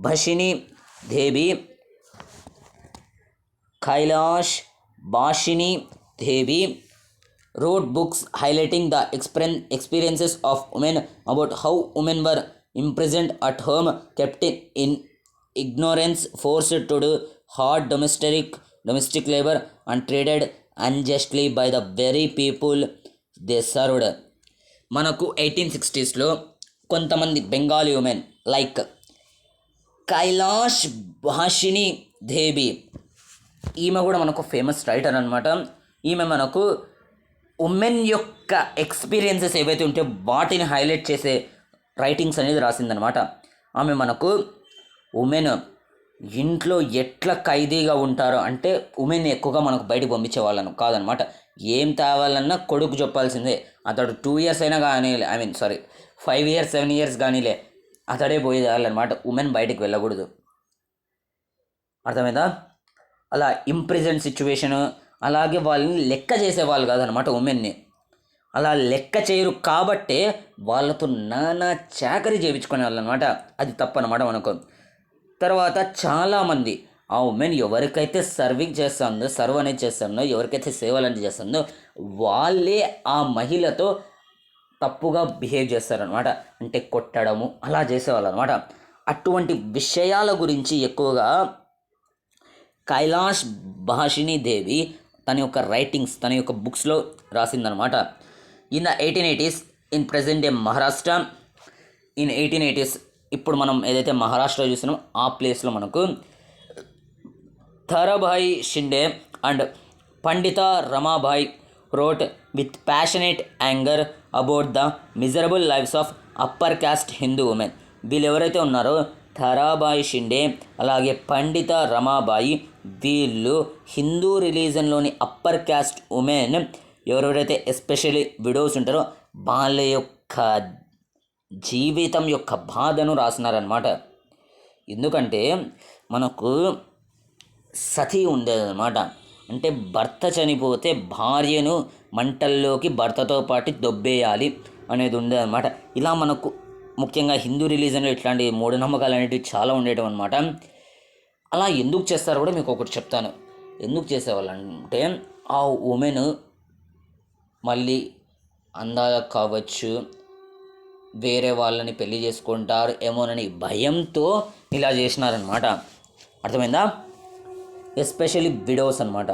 S1: భాషిని Devi wrote books highlighting the experiences of women, about how women were imprisoned at home, kept in ignorance, forced to do hard domestic labor, and treated unjustly by the very people they served. మనకు 1860sలో కొంతమంది Bengali women like Kailash భాషిని దేవి, ఈమె కూడా మనకు famous writer అనమాట. ఈమె మనకు women యొక్క experiences ఏవైతే ఉంటే వాటిని హైలైట్ చేసే రైటింగ్స్ అనేది రాసిందనమాట. ఆమె మనకు ఉమెన్ ఇంట్లో ఎట్లా ఖైదీగా ఉంటారో, అంటే ఉమెన్ ఎక్కువగా మనకు బయటకు పంపించే వాళ్ళను కాదనమాట. ఏం తేవాలన్నా కొడుకు చెప్పాల్సిందే. అతడు 2 years అయినా కానీ 5 years 7 years కానీలే, అతడే పోయి తేవాలన్నమాట. ఉమెన్ బయటికి వెళ్ళకూడదు. అర్థమైందా? అలా ఇంప్రిజెంట్ సిచ్యువేషను, అలాగే వాళ్ళని లెక్క చేసేవాళ్ళు కాదనమాట ఉమెన్ని. అలా లెక్క చేయరు కాబట్టే వాళ్ళతో నానా చాకరీ చేయించుకునే వాళ్ళు అనమాట. అది తప్పనమాట మనకు. తర్వాత చాలామంది ఆ ఉమెన్ ఎవరికైతే సర్వ్ అనేది చేస్తుందో, ఎవరికైతే సేవలు అనేది చేస్తుందో వాళ్ళే ఆ మహిళతో తప్పుగా బిహేవ్ చేస్తారనమాట. అంటే కొట్టడము అలా చేసేవాళ్ళు అనమాట. అటువంటి విషయాల గురించి ఎక్కువగా కైలాష్ భాషిని దేవి తన యొక్క రైటింగ్స్, తన యొక్క బుక్స్లో రాసిందనమాట. In the 1880s in present day Maharashtra, in 1880s ఇప్పుడు మనం ఏదైతే మహారాష్ట్ర చూస్తున్నామో ఆ ప్లేస్లో మనకు Tharabhai Shinde and Pandita Ramabai wrote with passionate anger about the miserable lives of upper caste Hindu women. వీళ్ళు ఎవరైతే ఉన్నారో థరాబాయి షిండే అలాగే పండిత రమాబాయి, వీళ్ళు హిందూ రిలీజన్లోని అప్పర్ క్యాస్ట్ ఉమెన్ ఎవరెవరైతే ఎస్పెషల్లీ విడోస్ ఉంటారో వాళ్ళ యొక్క జీవితం యొక్క బాధను రాసినారనమాట. ఎందుకంటే మనకు సతీ ఉండేదన్నమాట. అంటే భర్త చనిపోతే భార్యను మంటల్లోకి భర్తతో పాటు దొబ్బేయాలి అనేది ఉండేదన్నమాట. ఇలా మనకు ముఖ్యంగా హిందూ రిలీజన్లో ఇట్లాంటి మూఢనమ్మకాలు అనేటివి చాలా ఉండేవి అనమాట. అలా ఎందుకు చేస్తారో కూడా మీకు ఒకటి చెప్తాను. ఎందుకు చేసేవాళ్ళు అంటే ఆ ఉమెన్ మళ్ళీ అందాక కావచ్చు, వేరే వాళ్ళని పెళ్లి చేసుకుంటారు ఏమోనని భయంతో ఇలా చేసినారనమాట. అర్థమైందా? ఎస్పెషల్లీ విడోస్ అనమాట.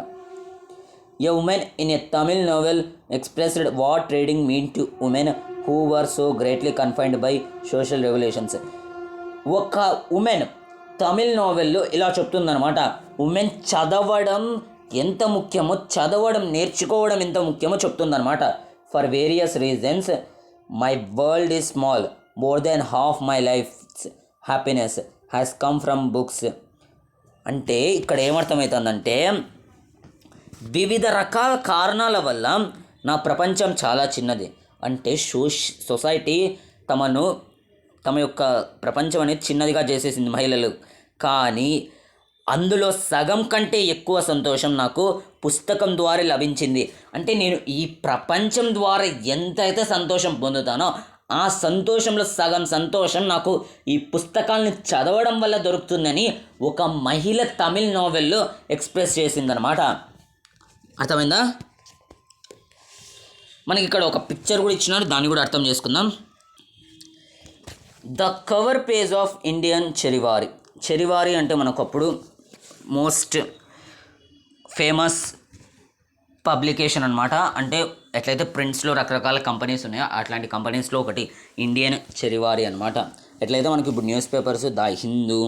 S1: A woman in a Tamil novel expressed what reading mean to women who were so greatly confined by social regulations. ఒక ఉమెన్ తమిళ్ నోవెల్లో ఇలా చెప్తుందనమాట, ఉమెన్ చదవడం ఎంత ముఖ్యమో, చదవడం నేర్చుకోవడం ఎంత ముఖ్యమో చెప్తుందనమాట. For various reasons my world is small, more than half my life's happiness has come from books. అంటే ఇక్కడ ఏమర్థమవుతుందంటే వివిధ రకాల కారణాల వల్ల నా ప్రపంచం చాలా చిన్నది. అంటే సొసైటీ తమ యొక్క ప్రపంచం అనేది చిన్నదిగా చేసేసింది మహిళలు. కానీ అందులో సగం కంటే ఎక్కువ సంతోషం నాకు పుస్తకం ద్వారా లభించింది. అంటే నేను ఈ ప్రపంచం ద్వారా ఎంతైతే సంతోషం పొందుతానో ఆ సంతోషంలో సగం సంతోషం నాకు ఈ పుస్తకాలని చదవడం వల్ల దొరుకుతుందని ఒక మహిళ తమిళ్ నోవెల్లో ఎక్స్ప్రెస్ చేసిందనమాట. అర్థమైందా? మనకి ఇక్కడ ఒక పిక్చర్ కూడా ఇచ్చినారు, దాన్ని కూడా అర్థం చేసుకుందాం. The cover page of Indian Charivari. Charivari అంటే మనకు అప్పుడు మోస్ట్ ఫేమస్ పబ్లికేషన్ అనమాట. అంటే ఎట్లయితే ప్రింట్స్లో రకరకాల కంపెనీస్ ఉన్నాయో అట్లాంటి కంపెనీస్లో ఒకటి ఇండియన్ చెరివారి అనమాట. ఎట్లయితే మనకి ఇప్పుడు newspapers the Hindu,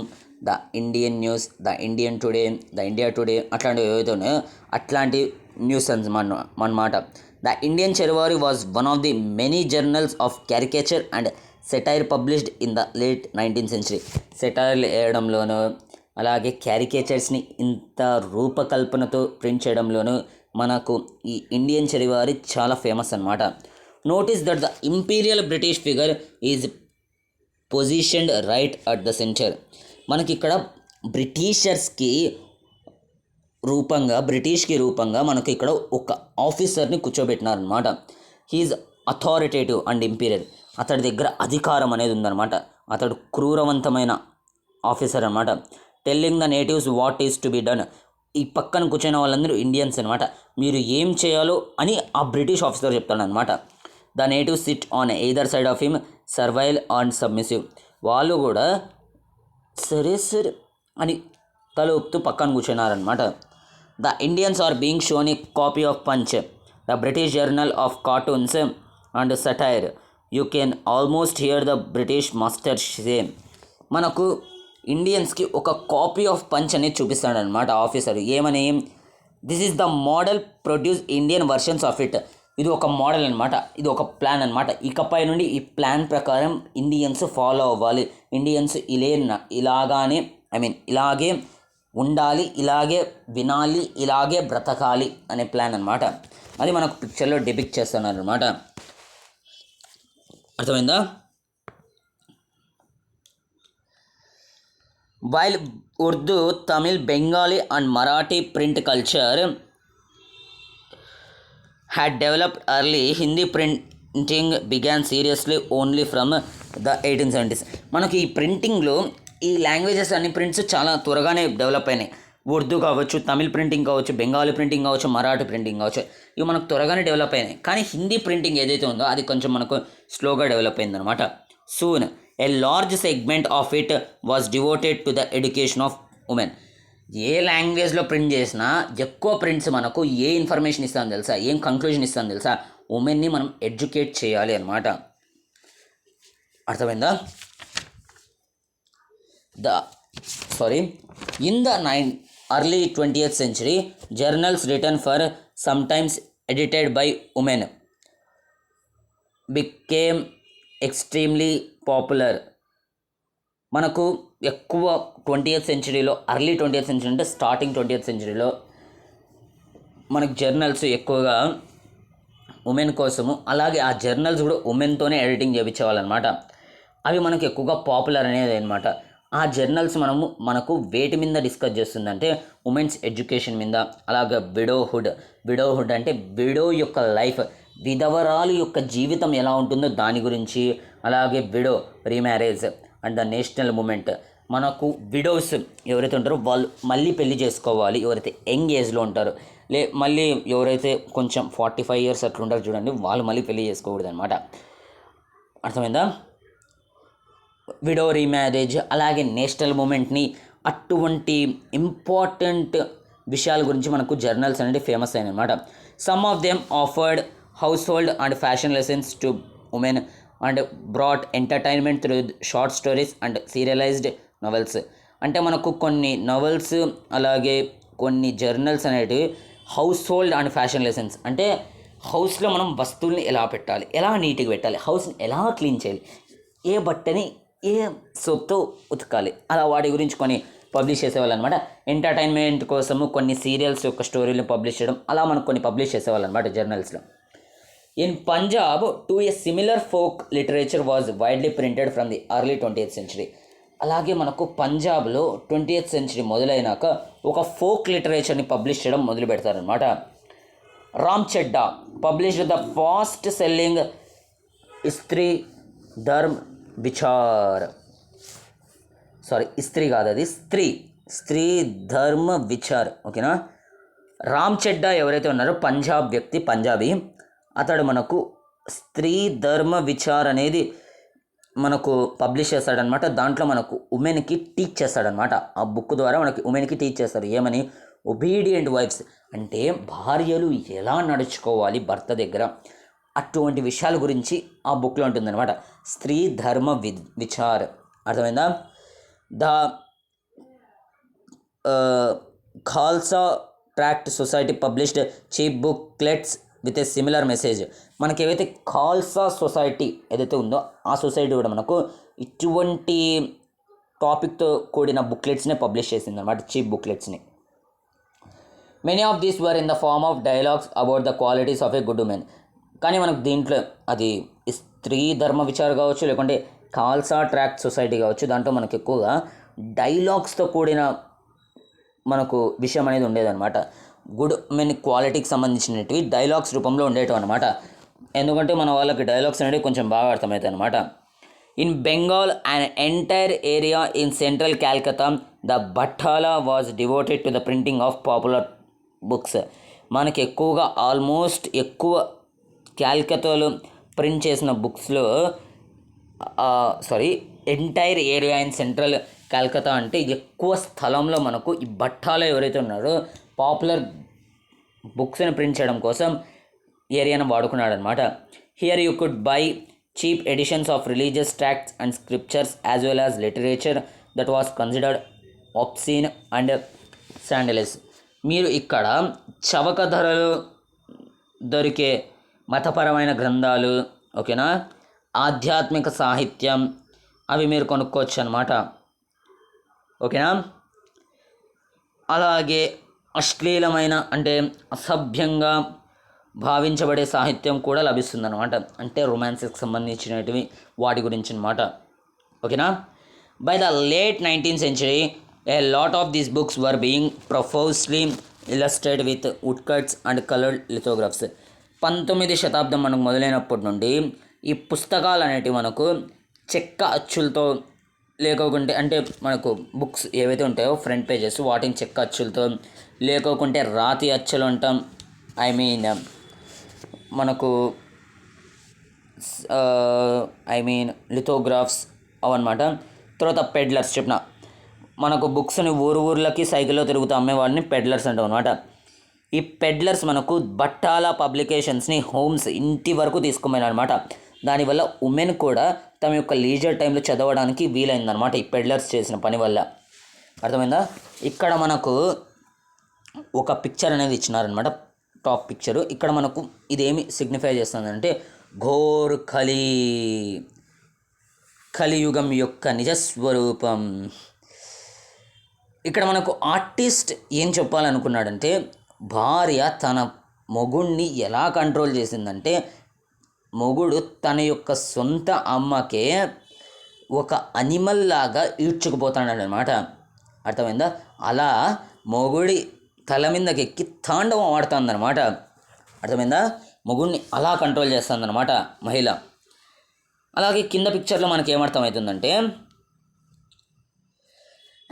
S1: the Indian news, the Indian today, the India today అట్లాంటివి ఏవైతే ఉన్నాయో అట్లాంటి న్యూస్ అన్నమాట. The Indian Charivari was one of the many journals of caricature and satire published in the late 19th century. సెటైర్లు వేయడంలోనూ అలాగే క్యారికేచర్స్ని ఇంత రూపకల్పనతో print చేయడంలోనూ మనకు ఈ ఇండియన్ చెరివారి చాలా ఫేమస్ అనమాట. Notice that the imperial British figure is positioned right at the centre. మనకి ఇక్కడ బ్రిటిష్కి రూపంగా మనకు ఇక్కడ ఒక ఆఫీసర్ని కూర్చోబెట్టినారనమాట. He's authoritative and imperial. అతడి దగ్గర అధికారం అనేది ఉందన్నమాట. అతడు క్రూరవంతమైన ఆఫీసర్ అనమాట. Telling the natives what is to be done. ఈ పక్కన కూర్చున్న వాళ్ళందరూ ఇండియన్స్ అనమాట. మీరు ఏం చేయాలో అని ఆ బ్రిటిష్ ఆఫీసర్ చెప్తాడనమాట. The natives sit on either side of him servile and submissive. వాళ్ళు కూడా సరే అని తల ఊపుతూ పక్కన కూర్చున్నారనమాట. The Indians are being shown a copy of Punch, the British journal of cartoons and satire. You can almost hear the British master same. మనకు ఇండియన్స్కి ఒక కాపీ ఆఫ్ పంచ్ అనేది చూపిస్తాడనమాట ఆఫీసర్. ఏమని, this is the model produce Indian versions of it. ఇది ఒక model అనమాట, ఇది ఒక ప్లాన్ అనమాట. ఇకపై నుండి ఈ ప్లాన్ ప్రకారం ఇండియన్స్ ఫాలో అవ్వాలి, ఇండియన్స్ ఇలాగే ఉండాలి, ఇలాగే వినాలి, ఇలాగే బ్రతకాలి అనే ప్లాన్ అనమాట. అది మనకు పిక్చర్లో డిపిక్ట్ చేస్తున్నారు అనమాట. అర్థమైందా? While Urdu, Tamil, Bengali and Marathi print culture had developed early, Hindi printing began seriously only from the 1870s. మనకి ఈ ప్రింటింగ్లో ఈ లాంగ్వేజెస్ అన్ని ప్రింట్స్ చాలా త్వరగానే డెవలప్ అయినాయి. ఉర్దూ కావచ్చు, తమిళ్ ప్రింటింగ్ కావచ్చు, బెంగాలీ ప్రింటింగ్ కావచ్చు, మరాఠీ ప్రింటింగ్ కావచ్చు, ఇవి మనకు త్వరగానే డెవలప్ అయినాయి. కానీ హిందీ ప్రింటింగ్ ఏదైతే ఉందో అది కొంచెం మనకు స్లోగా డెవలప్ అయిందనమాట. Soon a large segment of it was devoted to the education of women. ఏ లాంగ్వేజ్లో ప్రింట్ చేసినా ఎక్కువ ప్రింట్స్ మనకు ఏ ఇన్ఫర్మేషన్ ఇస్తాను తెలుసా, ఏం కంక్లూజన్ ఇస్తాను తెలుసా, ఉమెన్ని మనం ఎడ్యుకేట్ చేయాలి అనమాట. అర్థమైందా? In the early 20th century, journals written for sometimes edited by women became extremely popular. మనకు ఎక్కువ 20th సెంచరీలో, అర్లీ 20th సెంచరీ అంటే స్టార్టింగ్ 20th సెంచరీలో మనకు జర్నల్స్ ఎక్కువగా ఉమెన్ కోసము, అలాగే ఆ జర్నల్స్ కూడా ఉమెన్తోనే ఎడిటింగ్ చేయించేవాళ్ళనమాట. అవి మనకు ఎక్కువగా పాపులర్ అనేది అనమాట. ఆ జర్నల్స్ మనకు వేటి మీద డిస్కస్ చేస్తుందంటే ఉమెన్స్ ఎడ్యుకేషన్ మీద, అలాగే విడోహుడ్ అంటే విడో యొక్క లైఫ్, విధవరాలు యొక్క జీవితం ఎలా ఉంటుందో దాని గురించి, అలాగే remarriage and the national movement. మనకు విడోస్ ఎవరైతే ఉంటారో వాళ్ళు మళ్ళీ పెళ్లి చేసుకోవాలి, ఎవరైతే యంగ్ ఏజ్లో ఉంటారో, మళ్ళీ ఎవరైతే కొంచెం 45 years అట్లా ఉంటారు చూడండి, వాళ్ళు మళ్ళీ పెళ్లి చేసుకోకూడదు అనమాట. అర్థమైందా? విడో రీమ్యారేజ్, అలాగే నేషనల్ మూమెంట్ని, అటువంటి ఇంపార్టెంట్ విషయాల గురించి మనకు జర్నల్స్ అనేది ఫేమస్ అయినాయి అనమాట. Some of them offered household and fashion lessons to women and brought entertainment through short stories and serialised novels. అంటే మనకు కొన్ని నవెల్స్ అలాగే కొన్ని జర్నల్స్ అనేటివి household and fashion lessons, అంటే హౌస్లో మనం వస్తువుల్ని ఎలా పెట్టాలి, ఎలా నీట్గా పెట్టాలి, హౌస్ని ఎలా క్లీన్ చేయాలి, ఏ బట్టని ఏ సోప్తో ఉతకాలి, అలా వాటి గురించి కొన్ని పబ్లిష్ చేసేవాళ్ళు అనమాట. ఎంటర్టైన్మెంట్ కోసము కొన్ని సీరియల్స్ యొక్క స్టోరీలు పబ్లిష్ చేయడం, అలా మనకు కొన్ని పబ్లిష్ చేసేవాళ్ళు అనమాట జర్నల్స్లో. In Punjab too a similar folk literature was widely printed from the early 20th century. అలాగే మనకు పంజాబ్లో 20th century మొదలైనాక ఒక ఫోక్ లిటరేచర్ని పబ్లిష్ చేయడం మొదలు పెడతారనమాట. Ram Chaddha published the fast selling Stri Dharm విచార్, స్త్రీ కాదు అది స్త్రీ ధర్మ విచార్, ఓకేనా. రామ్ చెడ్డా ఎవరైతే ఉన్నారో పంజాబ్ వ్యక్తి, పంజాబీ, అతడు మనకు స్త్రీ ధర్మ విచార్ అనేది మనకు పబ్లిష్ చేస్తాడనమాట. దాంట్లో మనకు ఉమెన్కి టీచ్ చేస్తాడనమాట. ఆ బుక్ ద్వారా మనకి ఉమెన్కి టీచ్ చేస్తాడు. ఏమని? ఒబీడియంట్ వైఫ్స్ అంటే భార్యలు ఎలా నడుచుకోవాలి భర్త దగ్గర, అటువంటి విషయాల గురించి ఆ బుక్లో ఉంటుందన్నమాట. స్త్రీ ధర్మ విచార్, అర్థమైందా? The Khalsa tract society published cheap booklets with a similar message. మనకి ఏవైతే ఖాల్సా సొసైటీ ఏదైతే ఉందో ఆ సొసైటీ కూడా మనకు ఇటువంటి టాపిక్తో కూడిన బుక్లెట్స్నే పబ్లిష్ చేసింది అనమాట, చీప్ బుక్లెట్స్ని. Many of these were in the form of dialogues about the qualities of a good women. కానీ మనకు దీంట్లో అది స్త్రీ ధర్మ విచార కావచ్చు, లేకుంటే ఖాల్సా ట్రాక్ట్ సొసైటీ కావచ్చు, దాంట్లో మనకు ఎక్కువగా డైలాగ్స్తో కూడిన మనకు విషయం అనేది ఉండేదన్నమాట. గుడ్ ఉమెన్ క్వాలిటీకి సంబంధించినవి డైలాగ్స్ రూపంలో ఉండేటివి అనమాట. ఎందుకంటే మన వాళ్ళకి డైలాగ్స్ అనేవి కొంచెం బాగా అర్థమవుతాయి అనమాట. In Bengal and entire area in central Calcutta the Battala was devoted to the printing of popular books. మనకి ఎక్కువగా ఆల్మోస్ట్ ఎక్కువ క్యాల్కతాలో ప్రింట్ చేసిన బుక్స్లో entire area in central Calcutta అంటే ఎక్కువ స్థలంలో మనకు ఈ బట్టాలో ఎవరైతే ఉన్నారో పాపులర్ బుక్స్ని ప్రింట్ చేయడం కోసం ఏరియాను వాడుకున్నాడు అనమాట. Here you could buy cheap editions of religious tracts and scriptures as well as literature that was considered obscene and scandalous. మీరు ఇక్కడ చవక ధరలు దొరికే మతపరమైన గ్రంథాలు, ఓకేనా, ఆధ్యాత్మిక సాహిత్యం అవి మీరు కొనుక్కోవచ్చు అనమాట, ఓకేనా. అలాగే అశ్లీలమైన అంటే అసభ్యంగా భావించబడే సాహిత్యం కూడా లభిస్తుందన్నమాట, అంటే రొమాన్స్కి సంబంధించినవి వాటి గురించి అనమాట, ఓకేనా. By the late 19th century a lot of these books were being profusely illustrated with woodcuts and colored lithographs. 19వ శతాబ్దం మనకు మొదలైనప్పటి నుండి ఈ పుస్తకాలు అనేటివి మనకు చెక్క అచ్చులతో లేకోకుంటే, అంటే మనకు బుక్స్ ఏవైతే ఉంటాయో ఫ్రంట్ పేజెస్ వాటిని చెక్క అచ్చులతో లేకోకుంటే రాతి అచ్చులు అంటాం, లిథోగ్రాఫ్స్ అవన్నమాట. తర్వాత పెడ్లర్స్ చెప్పిన మనకు బుక్స్ని ఊర్లకి సైకిల్లో తిరుగుతూ అమ్మేవాడిని పెడ్లర్స్ అంటాం అనమాట. ఈ పెడ్లర్స్ మనకు బట్టాల పబ్లికేషన్స్ని హోమ్స్ ఇంటి వరకు తీసుకుపోయినారు అనమాట. దానివల్ల ఉమెన్ కూడా తమ యొక్క లీజర్ టైంలో చదవడానికి వీలైందనమాట ఈ పెడ్లర్స్ చేసిన పని వల్ల, అర్థమైందా. ఇక్కడ మనకు ఒక పిక్చర్ అనేది ఇచ్చినారనమాట, టాప్ పిక్చరు. ఇక్కడ మనకు ఇదేమి సిగ్నిఫై చేస్తుందంటే ఘోర్ కలియుగం యొక్క నిజస్వరూపం. ఇక్కడ మనకు ఆర్టిస్ట్ ఏం చెప్పాలనుకున్నాడంటే భార్య తన మొగుడిని ఎలా కంట్రోల్ చేసిందంటే మొగుడు తన యొక్క సొంత అమ్మకే ఒక అనిమల్ లాగా ఈడ్చుకుపోతాడనమాట. అర్థమైందా? అలా మొగుడి తల మీదకి ఎక్కి తాండవం ఆడుతుందన్నమాట. అర్థమైందా? మొగుడిని అలా కంట్రోల్ చేస్తుందన్నమాట మహిళ. అలాగే కింద పిక్చర్లో మనకి ఏమర్థమవుతుందంటే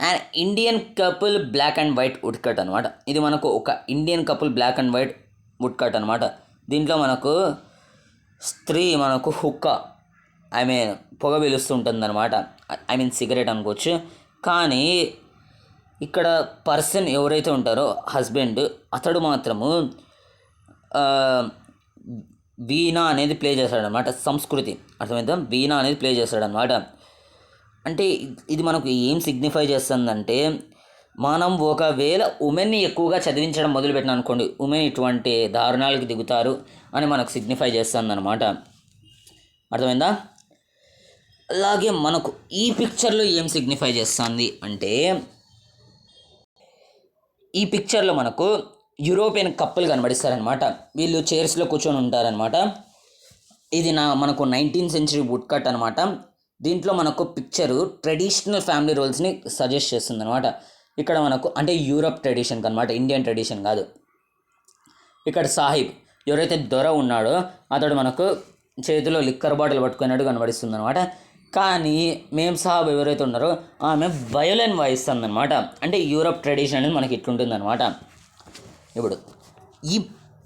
S1: and Indian couple black and white woodcut అనమాట. ఇది మనకు ఒక Indian couple black and white woodcut అనమాట. దీంట్లో మనకు స్త్రీ మనకు హుక్క పొగ పిలుస్తుంటుందన్నమాట, సిగరెట్ అనుకోవచ్చు. కానీ ఇక్కడ పర్సన్ ఎవరైతే ఉంటారో హస్బెండ్, అతడు మాత్రము వీణా అనేది ప్లే చేస్తాడనమాట. సంస్కృతి అర్థమైందా? వీణా అనేది ప్లే చేస్తాడనమాట. అంటే ఇది మనకు ఏం సిగ్నిఫై చేస్తుందంటే మనం ఒకవేళ ఉమెన్ని ఎక్కువగా చదివించడం మొదలుపెట్టిన అనుకోండి, ఉమెన్ ఇటువంటి దారుణాలకు దిగుతారు అని మనకు సిగ్నిఫై చేస్తుంది అనమాట. అర్థమైందా? అలాగే మనకు ఈ పిక్చర్లో ఏం సిగ్నిఫై చేస్తుంది అంటే ఈ పిక్చర్లో మనకు యూరోపియన్ కప్పులు కనబడిస్తారనమాట. వీళ్ళు చైర్స్లో కూర్చొని ఉంటారనమాట. ఇది మనకు 19th century వుడ్ కట్ అనమాట. దీంట్లో మనకు పిక్చరు ట్రెడిషనల్ ఫ్యామిలీ రోల్స్ని సజెస్ట్ చేస్తుంది అనమాట. ఇక్కడ మనకు అంటే యూరప్ ట్రెడిషన్ అనమాట, ఇండియన్ ట్రెడిషన్ కాదు. ఇక్కడ సాహిబ్ ఎవరైతే దొర ఉన్నాడో అతడు మనకు చేతిలో లిక్కర్ బాటిల్ పట్టుకున్నట్టు కనబడిస్తుంది అనమాట. కానీ మేమ్ సాహబ్ ఎవరైతే ఉన్నారో ఆమె వయోలిన్ వాయిస్తుంది అనమాట. అంటే యూరప్ ట్రెడిషన్ అనేది మనకి ఇట్లుంటుంది అనమాట. ఇప్పుడు ఈ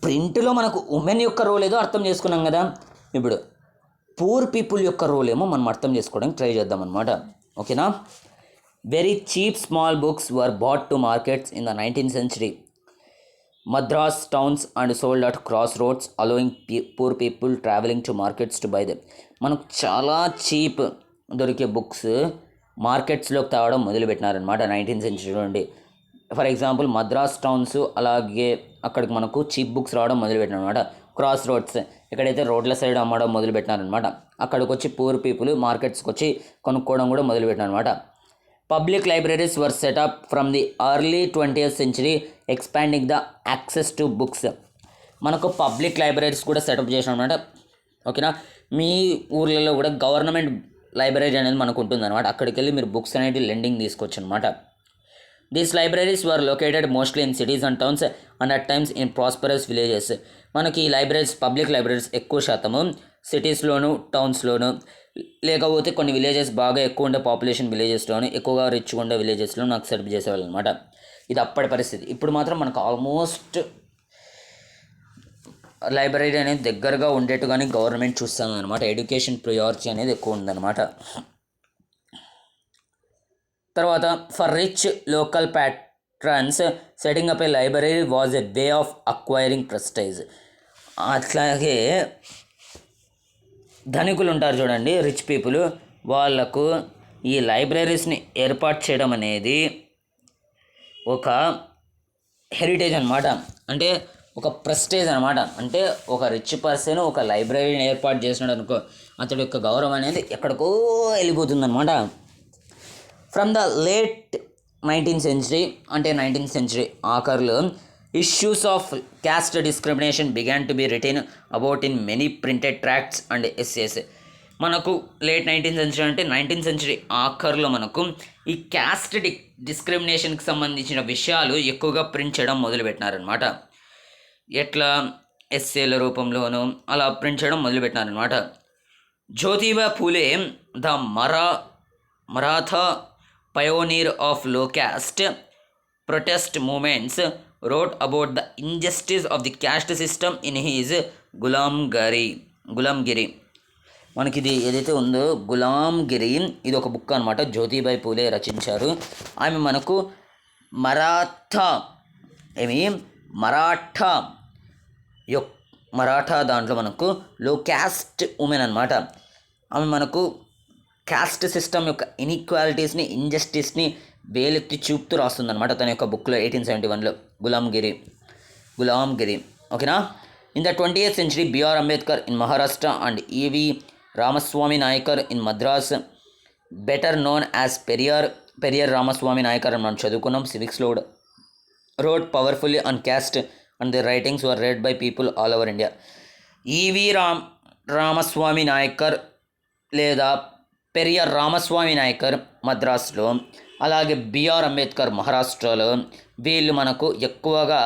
S1: ప్రింట్లో మనకు ఉమెన్ యొక్క రోల్ ఏదో అర్థం చేసుకున్నాం కదా. ఇప్పుడు పూర్ పీపుల్ యొక్క రోల్ ఏమో మనం అర్థం చేసుకోవడానికి ట్రై చేద్దాం అనమాట. ఓకేనా? Very cheap small books were brought to markets in the 19th century. Madras towns and sold at crossroads, allowing poor people traveling to markets to buy them. మనకు చాలా చీప్ దొరికే బుక్స్ మార్కెట్స్లోకి తేవడం మొదలుపెట్టినారనమాట 19th century నుండి. For example Madras towns, అలాగే అక్కడికి మనకు cheap books రావడం మొదలుపెట్టినారనమాట. Cross roads ఎక్కడైతే రోడ్ల సైడ్ అమ్మడం మొదలుపెట్టినారనమాట, అక్కడికి వచ్చి పూర్ పీపుల్ మార్కెట్స్కి వచ్చి కొనుక్కోవడం కూడా మొదలుపెట్టినారనమాట. Public libraries were set up from the early 20th century, expanding the access to books. మనకు పబ్లిక్ లైబ్రరీస్ కూడా సెటప్ చేసాం అనమాట. ఓకేనా? మీ ఊర్లలో కూడా గవర్నమెంట్ లైబ్రరీ అనేది మనకు ఉంటుంది అనమాట. అక్కడికి వెళ్ళి మీరు బుక్స్ అనేది లెండింగ్ తీసుకోవచ్చు అనమాట. These libraries were located mostly in cities and towns and at times in prosperous villages. మనకి ఈ లైబ్రరీస్, పబ్లిక్ లైబ్రరీస్ ఎక్కువ శాతము సిటీస్లోను, టౌన్స్లోను, లేకపోతే కొన్ని విలేజెస్ బాగా ఎక్కువ ఉండే పాపులేషన్ విలేజెస్లోను, ఎక్కువగా రిచ్గా ఉండే విలేజెస్లో నాకు సెటప్ చేసేవాళ్ళు అనమాట. ఇది అప్పటి పరిస్థితి. ఇప్పుడు మాత్రం మనకు ఆల్మోస్ట్ లైబ్రరీ అనేది దగ్గరగా ఉండేట్టుగానే గవర్నమెంట్ చూస్తుంది అనమాట. ఎడ్యుకేషన్ ప్రియారిటీ అనేది ఎక్కువ ఉందన్నమాట. తర్వాత for rich local patrons setting up a library was a way of acquiring prestige. అట్లాగే ధనికులు ఉంటారు చూడండి, రిచ్ పీపుల్, వాళ్ళకు ఈ లైబ్రరీస్ని ఏర్పాటు చేయడం అనేది ఒక హెరిటేజ్ అనమాట. అంటే ఒక ప్రెస్టేజ్ అనమాట. అంటే ఒక రిచ్ పర్సన్ ఒక లైబ్రరీని ఏర్పాటు చేసినాడు అనుకో, అతడి యొక్క గౌరవం అనేది ఎక్కడికో వెళ్ళిపోతుంది అనమాట. From the late 19th century, అంటే 19th century ఆఖరులో, issues of caste discrimination began to be written about in many printed tracts and essays. మనకు లేట్ 19th century అంటే 19th century ఆఖరులో మనకు ఈ క్యాస్ట్ డిస్క్రిమినేషన్కి సంబంధించిన విషయాలు ఎక్కువగా ప్రింట్ చేయడం మొదలుపెట్టినారనమాట. ఎట్లా ఎస్సేల రూపంలోనూ అలా ప్రింట్ చేయడం మొదలుపెట్టినారనమాట. Jyotiba Phule the Maratha pioneer of లో caste protest movements wrote about the injustice of the caste system in his గులాంగిరి. మనకి ఇది ఏదైతే ఉందో గులాంగిరి, ఇది ఒక బుక్ అనమాట, జ్యోతిబాయి పూలే రచించారు. ఆమె మనకు మరాఠా దాంట్లో మనకు లో క్యాస్ట్ ఉమెన్ అనమాట. ఆమె మనకు క్యాస్ట్ సిస్టమ్ యొక్క ఇన్ఈక్వాలిటీస్ని, ఇంజస్టిస్ని వేలెత్తి చూపుతూ రాస్తుందన్నమాట తన యొక్క బుక్లో 1871లో గులాంగిరి. ఓకేనా. In the 20th century, B R Ambedkar in Maharashtra and E V Ramaswamy Naicker in Madras, better known as Periyar Ramaswamy Naicker అని మనం చదువుకున్నాం సివిక్స్లో కూడా, wrote powerfully on caste and their writings were read by people all over India. ఈవి రామస్వామి నాయకర్ లేదా పెరియర్ రామస్వామి నాయకర్ మద్రాసులో, అలాగే బిఆర్ అంబేద్కర్ మహారాష్ట్రలో, వీళ్ళు మనకు ఎక్కువగా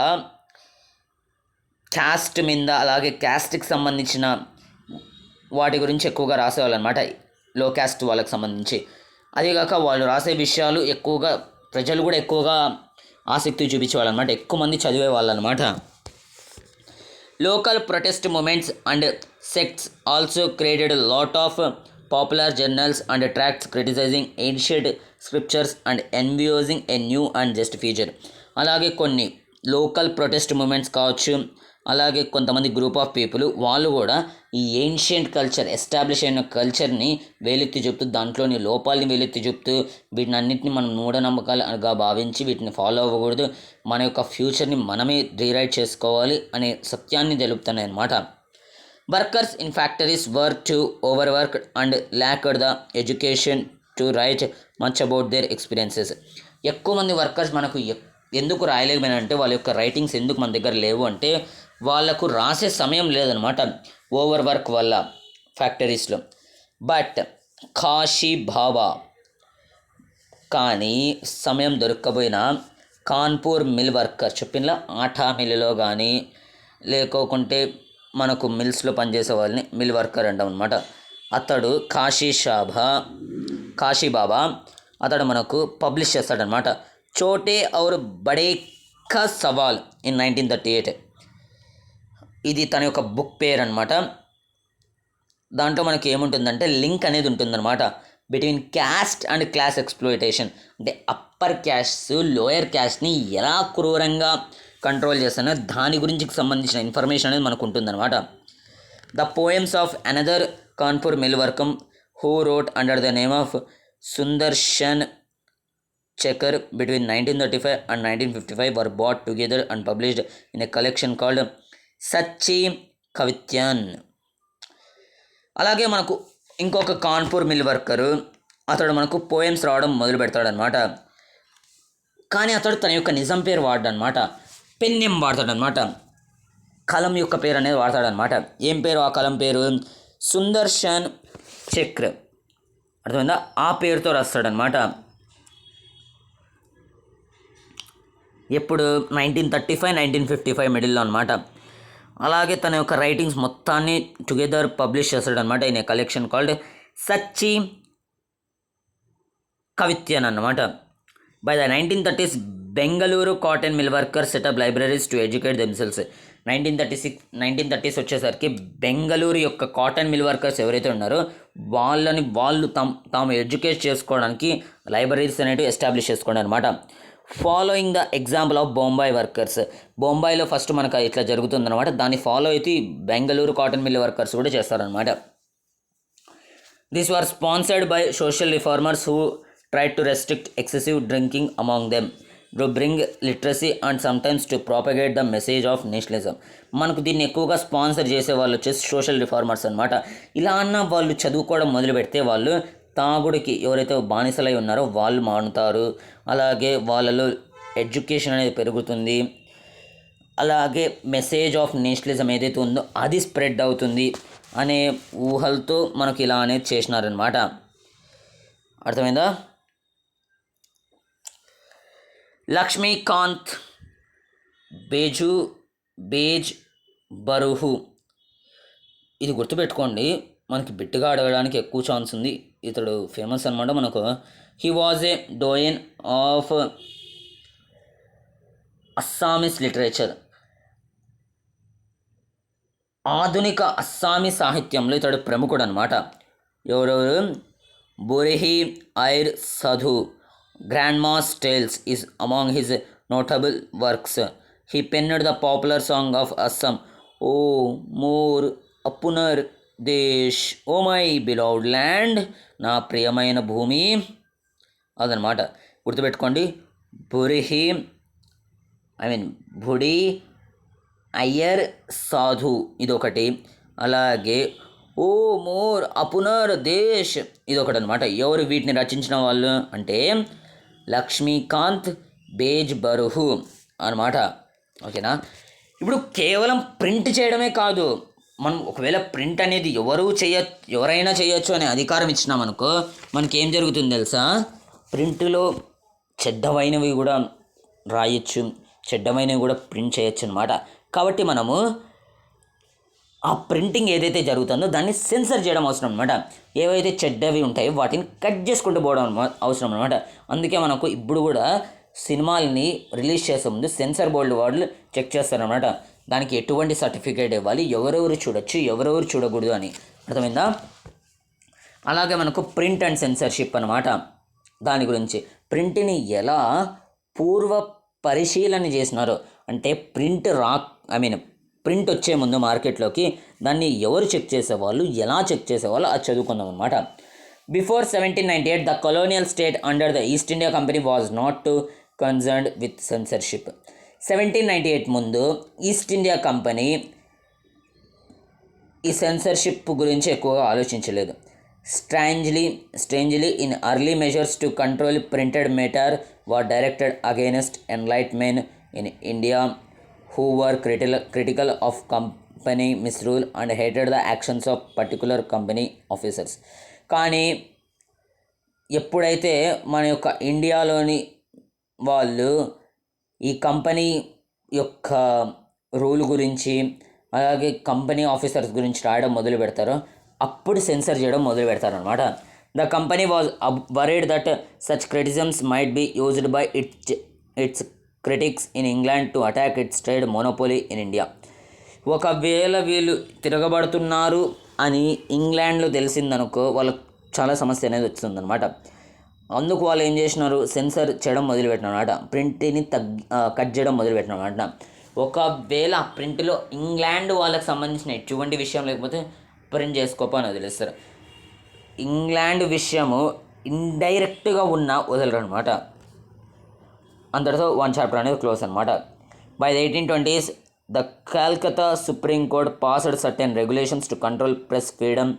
S1: క్యాస్ట్ మీద అలాగే క్యాస్ట్కి సంబంధించిన వాటి గురించి ఎక్కువగా రాసేవాళ్ళు అనమాట, లో క్యాస్ట్ వాళ్ళకి సంబంధించి. అదేగాక వాళ్ళు రాసే విషయాలు ఎక్కువగా ప్రజలు కూడా ఎక్కువగా ఆసక్తి చూపించేవాళ్ళు అనమాట, ఎక్కువ మంది చదివేవాళ్ళు అనమాట. Local protest movements and sects also created lot of popular journals and tracts criticising ancient scriptures and envisioning a new and just future. అలాగే కొన్ని లోకల్ ప్రొటెస్ట్ మూమెంట్స్ కావచ్చు, అలాగే కొంతమంది గ్రూప్ ఆఫ్ పీపుల్ వాళ్ళు కూడా ఈ ఏన్షియంట్ కల్చర్, ఎస్టాబ్లిష్ అయిన కల్చర్ని వేలెత్తి చెప్తూ, దాంట్లోని లోపాలని వేలెత్తి చెప్తూ, వీటిని అన్నింటినీ మనం మూఢనమ్మకాలుగా భావించి వీటిని ఫాలో అవ్వకూడదు, మన యొక్క ఫ్యూచర్ని మనమే రీరైట్ చేసుకోవాలి అనే సత్యాన్ని తెలుపుతున్నాయి అన్నమాట. Workers in factories were to over work and lacked the education to right much about their experiences. ఎక్కువ మంది వర్కర్స్ మనకు ఎందుకు రాయలేకపోయినంటే, వాళ్ళ యొక్క రైటింగ్స్ ఎందుకు మన దగ్గర లేవు అంటే, వాళ్ళకు రాసే సమయం లేదనమాట ఓవర్ వర్క్ వల్ల ఫ్యాక్టరీస్లో. బట్ కాశీ బాబా కానీ సమయం దొరక్కపోయినా కాన్పూర్ మిల్ వర్కర్ చెప్పిన ఆటా మిల్లులో కానీ లేకోకుంటే మనకు మిల్స్లో పనిచేసే వాళ్ళని మిల్ వర్కర్ అంటాం అనమాట. అతడు కాశీబాబా అతడు మనకు పబ్లిష్ చేస్తాడనమాట చోటే ఔర్ బడే కా సవాల్ ఇన్ 1938. ఇది తన యొక్క బుక్ పేరు అనమాట. దాంట్లో మనకి ఏముంటుందంటే లింక్ అనేది ఉంటుందన్నమాట between caste and class exploitation. అంటే అప్పర్ క్యాస్ట్ లోయర్ క్యాస్ట్ని ఎలా క్రూరంగా కంట్రోల్ చేస్తానో దాని గురించి సంబంధించిన ఇన్ఫర్మేషన్ అనేది మనకు ఉంటుందన్నమాట. The poems of another Kanpur mill worker who wrote under the name of Sudarshan Chakr between 1935 and 1955 were brought together and published in a collection called సచ్చి కవిత్యాన్. అలాగే మనకు ఇంకొక కాన్పూర్ మిల్ వర్కరు అతడు మనకు పోయమ్స్ రావడం మొదలు పెడతాడనమాట. కానీ అతడు తన యొక్క నిజం పేరు వాడనమాట, పెన్ నేమ్ వాడతాడనమాట, కలం యొక్క పేరు అనేది వాడతాడనమాట. ఏం పేరు ఆ కలం పేరు? సుందర్శన్ చక్ర. అర్థమైందా? ఆ పేరుతో రాస్తాడనమాట. ఎప్పుడు 1935 1955 మిడిల్లో అనమాట. అలాగే తన యొక్క రైటింగ్స్ మొత్తాన్ని టుగెదర్ పబ్లిష్ చేస్తాడనమాట ఇన్ ఏ కలెక్షన్ కాల్డ్ సచ్చి కవిత్యన్ అన్నమాట. By the 1930s Bengaluru cotton mill worker set up libraries to educate themselves. 1930s వచ్చేసరికి బెంగళూరు యొక్క కాటన్ మిల్ వర్కర్స్ ఎవరైతే ఉన్నారో వాళ్ళు తాము ఎడ్యుకేట్ చేసుకోవడానికి లైబ్రరీస్ అనేవి ఎస్టాబ్లిష్ చేసుకోండి అనమాట. Following the example of Bombay workers. బొంబాయిలో ఫస్ట్ మనకు ఇట్లా జరుగుతుందన్నమాట. దాన్ని ఫాలో అయితే బెంగళూరు కాటన్ మిల్ వర్కర్స్ కూడా చేస్తారనమాట. This or sponsored by social reformers who tried to restrict excessive drinking among them to bring literacy and sometimes to propagate the message of nationalism. మనకు దీన్ని ఎక్కువగా స్పాన్సర్ చేసే వాళ్ళు వచ్చేసి సోషల్ రిఫార్మర్స్ అనమాట. ఇలా అన్న వాళ్ళు చదువుకోవడం మొదలు పెడితే వాళ్ళు తాగుడికి ఎవరైతే బానిసలై ఉన్నారో వాళ్ళు మానుతారు, అలాగే వాళ్ళలో ఎడ్యుకేషన్ అనేది పెరుగుతుంది, అలాగే మెసేజ్ ఆఫ్ నేషనలిజం ఏదైతే ఉందో అది స్ప్రెడ్ అవుతుంది అనే ఊహలతో మనకి ఇలా అనేది చేసినారనమాట. అర్థమైందా? లక్ష్మీకాంత్ బేజ్ బరుహు. ఇది గుర్తుపెట్టుకోండి, మనకి బిట్టుగా అడగడానికి ఎక్కువ ఛాన్స్ ఉంది. ఇతడు ఫేమస్ అనమాట మనకు. He was a doyen of Assamese literature. ఆధునిక అస్సామీ సాహిత్యంలో ఇతడు ప్రముఖుడు అనమాట. ఎవరెవరు? Burhi Aair Sadhu grandma's tales is among his notable works. He penned the popular song of Assam, O Mor Apunar Desh, O my beloved land, నా ప్రియమైన భూమి, అదనమాట. గుర్తుపెట్టుకోండి. బురిహి బుడి అయ్యర్ సాధు ఇదొకటి. అలాగే ఓ మోర్ అపునర్ దేశ్ ఇదొకటి అనమాట. ఎవరు వీటిని రచించిన వాళ్ళు అంటే లక్ష్మీకాంత్ బేజ్బరుహు అనమాట. ఓకేనా. ఇప్పుడు కేవలం ప్రింట్ చేయడమే కాదు, మనం ఒకవేళ ప్రింట్ అనేది ఎవరైనా చేయొచ్చు అనే అధికారం ఇచ్చినామనుకో మనకేం జరుగుతుంది తెలుసా, ప్రింట్లో చెడ్డమైనవి కూడా రాయొచ్చు, చెడ్డమైనవి కూడా ప్రింట్ చేయొచ్చు అనమాట. కాబట్టి మనము ఆ ప్రింటింగ్ ఏదైతే జరుగుతుందో దాన్ని సెన్సర్ చేయడం అవసరం అనమాట. ఏవైతే చెడ్డవి ఉంటాయో వాటిని కట్ చేసుకుంటూ పోవడం అవసరం అనమాట. అందుకే మనకు ఇప్పుడు కూడా సినిమాలని రిలీజ్ చేసే ముందు సెన్సర్ బోర్డు వాళ్ళు చెక్ చేస్తారనమాట. దానికి ఎటువంటి సర్టిఫికేట్ ఇవ్వాలి, ఎవరెవరు చూడొచ్చు, ఎవరెవరు చూడకూడదు అని. అర్థమైందా. అలాగే మనకు ప్రింట్ అండ్ సెన్సర్షిప్ అనమాట. దాని గురించి ప్రింట్ని ఎలా పూర్వ పరిశీలన చేసినారో, అంటే ప్రింట్ వచ్చే ముందు మార్కెట్లోకి దాన్ని ఎవరు చెక్ చేసేవాళ్ళు, ఎలా చెక్ చేసేవాళ్ళు అది చదువుకుందాం అనమాట. Before 1798 the colonial state under the east India company was not concerned with censorship. 1798 ముందు ఈస్ట్ ఇండియా కంపెనీ ఈ సెన్సర్షిప్ గురించి ఎక్కువగా ఆలోచించలేదు. Strangely in early measures to control printed matter were directed against enlightenment in India who were critical of company misrule and hated the actions of particular company officers. కానీ ఎప్పుడైతే మన యొక్క ఇండియాలోని వాళ్ళు ఈ కంపెనీ యొక్క రూల్ గురించి అలాగే కంపెనీ ఆఫీసర్స్ గురించి రాయడం మొదలు పెడతారో అప్పుడు సెన్సర్ చేయడం మొదలు పెడతారు అనమాట. The company was worried that such criticisms might be used by it's critics in England to attack it's trade monopoly in India. ఒకవేళ వీళ్ళు తిరగబడుతున్నారు అని ఇంగ్లాండ్లో తెలిసిందనుకో వాళ్ళకు చాలా సమస్య అనేది వస్తుందన్నమాట. అందుకు వాళ్ళు ఏం చేసినారు, సెన్సర్ చేయడం మొదలుపెట్టినమాట, ప్రింట్ని కట్ చేయడం మొదలుపెట్టినమాట. ఒకవేళ ప్రింట్లో ఇంగ్లాండ్ వాళ్ళకి సంబంధించిన ఎటువంటి విషయం లేకపోతే ప్రింట్ చేసుకోపో అని వదిలేస్తారు. ఇంగ్లాండ్ విషయము ఇండైరెక్ట్గా వదలరు అనమాట. అంతటితో వన్ చాప్టర్ అనేది క్లోజ్ అనమాట. By the 1820s the Calcutta supreme court passed certain regulations to control press freedom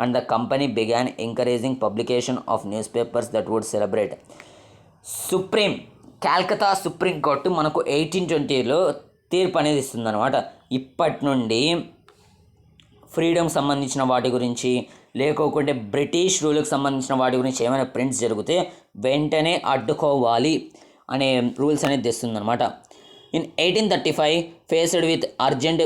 S1: and the company began encouraging publication of newspapers that would celebrate. Calcutta supreme court మనకు 1820లో తీర్పు అనేది ఇస్తుందన్నమాట. ఇప్పటి నుండి ఫ్రీడమ్ సంబంధించిన వాటి గురించి లేకోకుంటే బ్రిటిష్ రూల్కి సంబంధించిన వాటి గురించి ఏమైనా ప్రింట్స్ జరిగితే వెంటనే అడ్డుకోవాలి అనే రూల్స్ అనేది తెస్తుందన్నమాట. In 1835 faced with urgent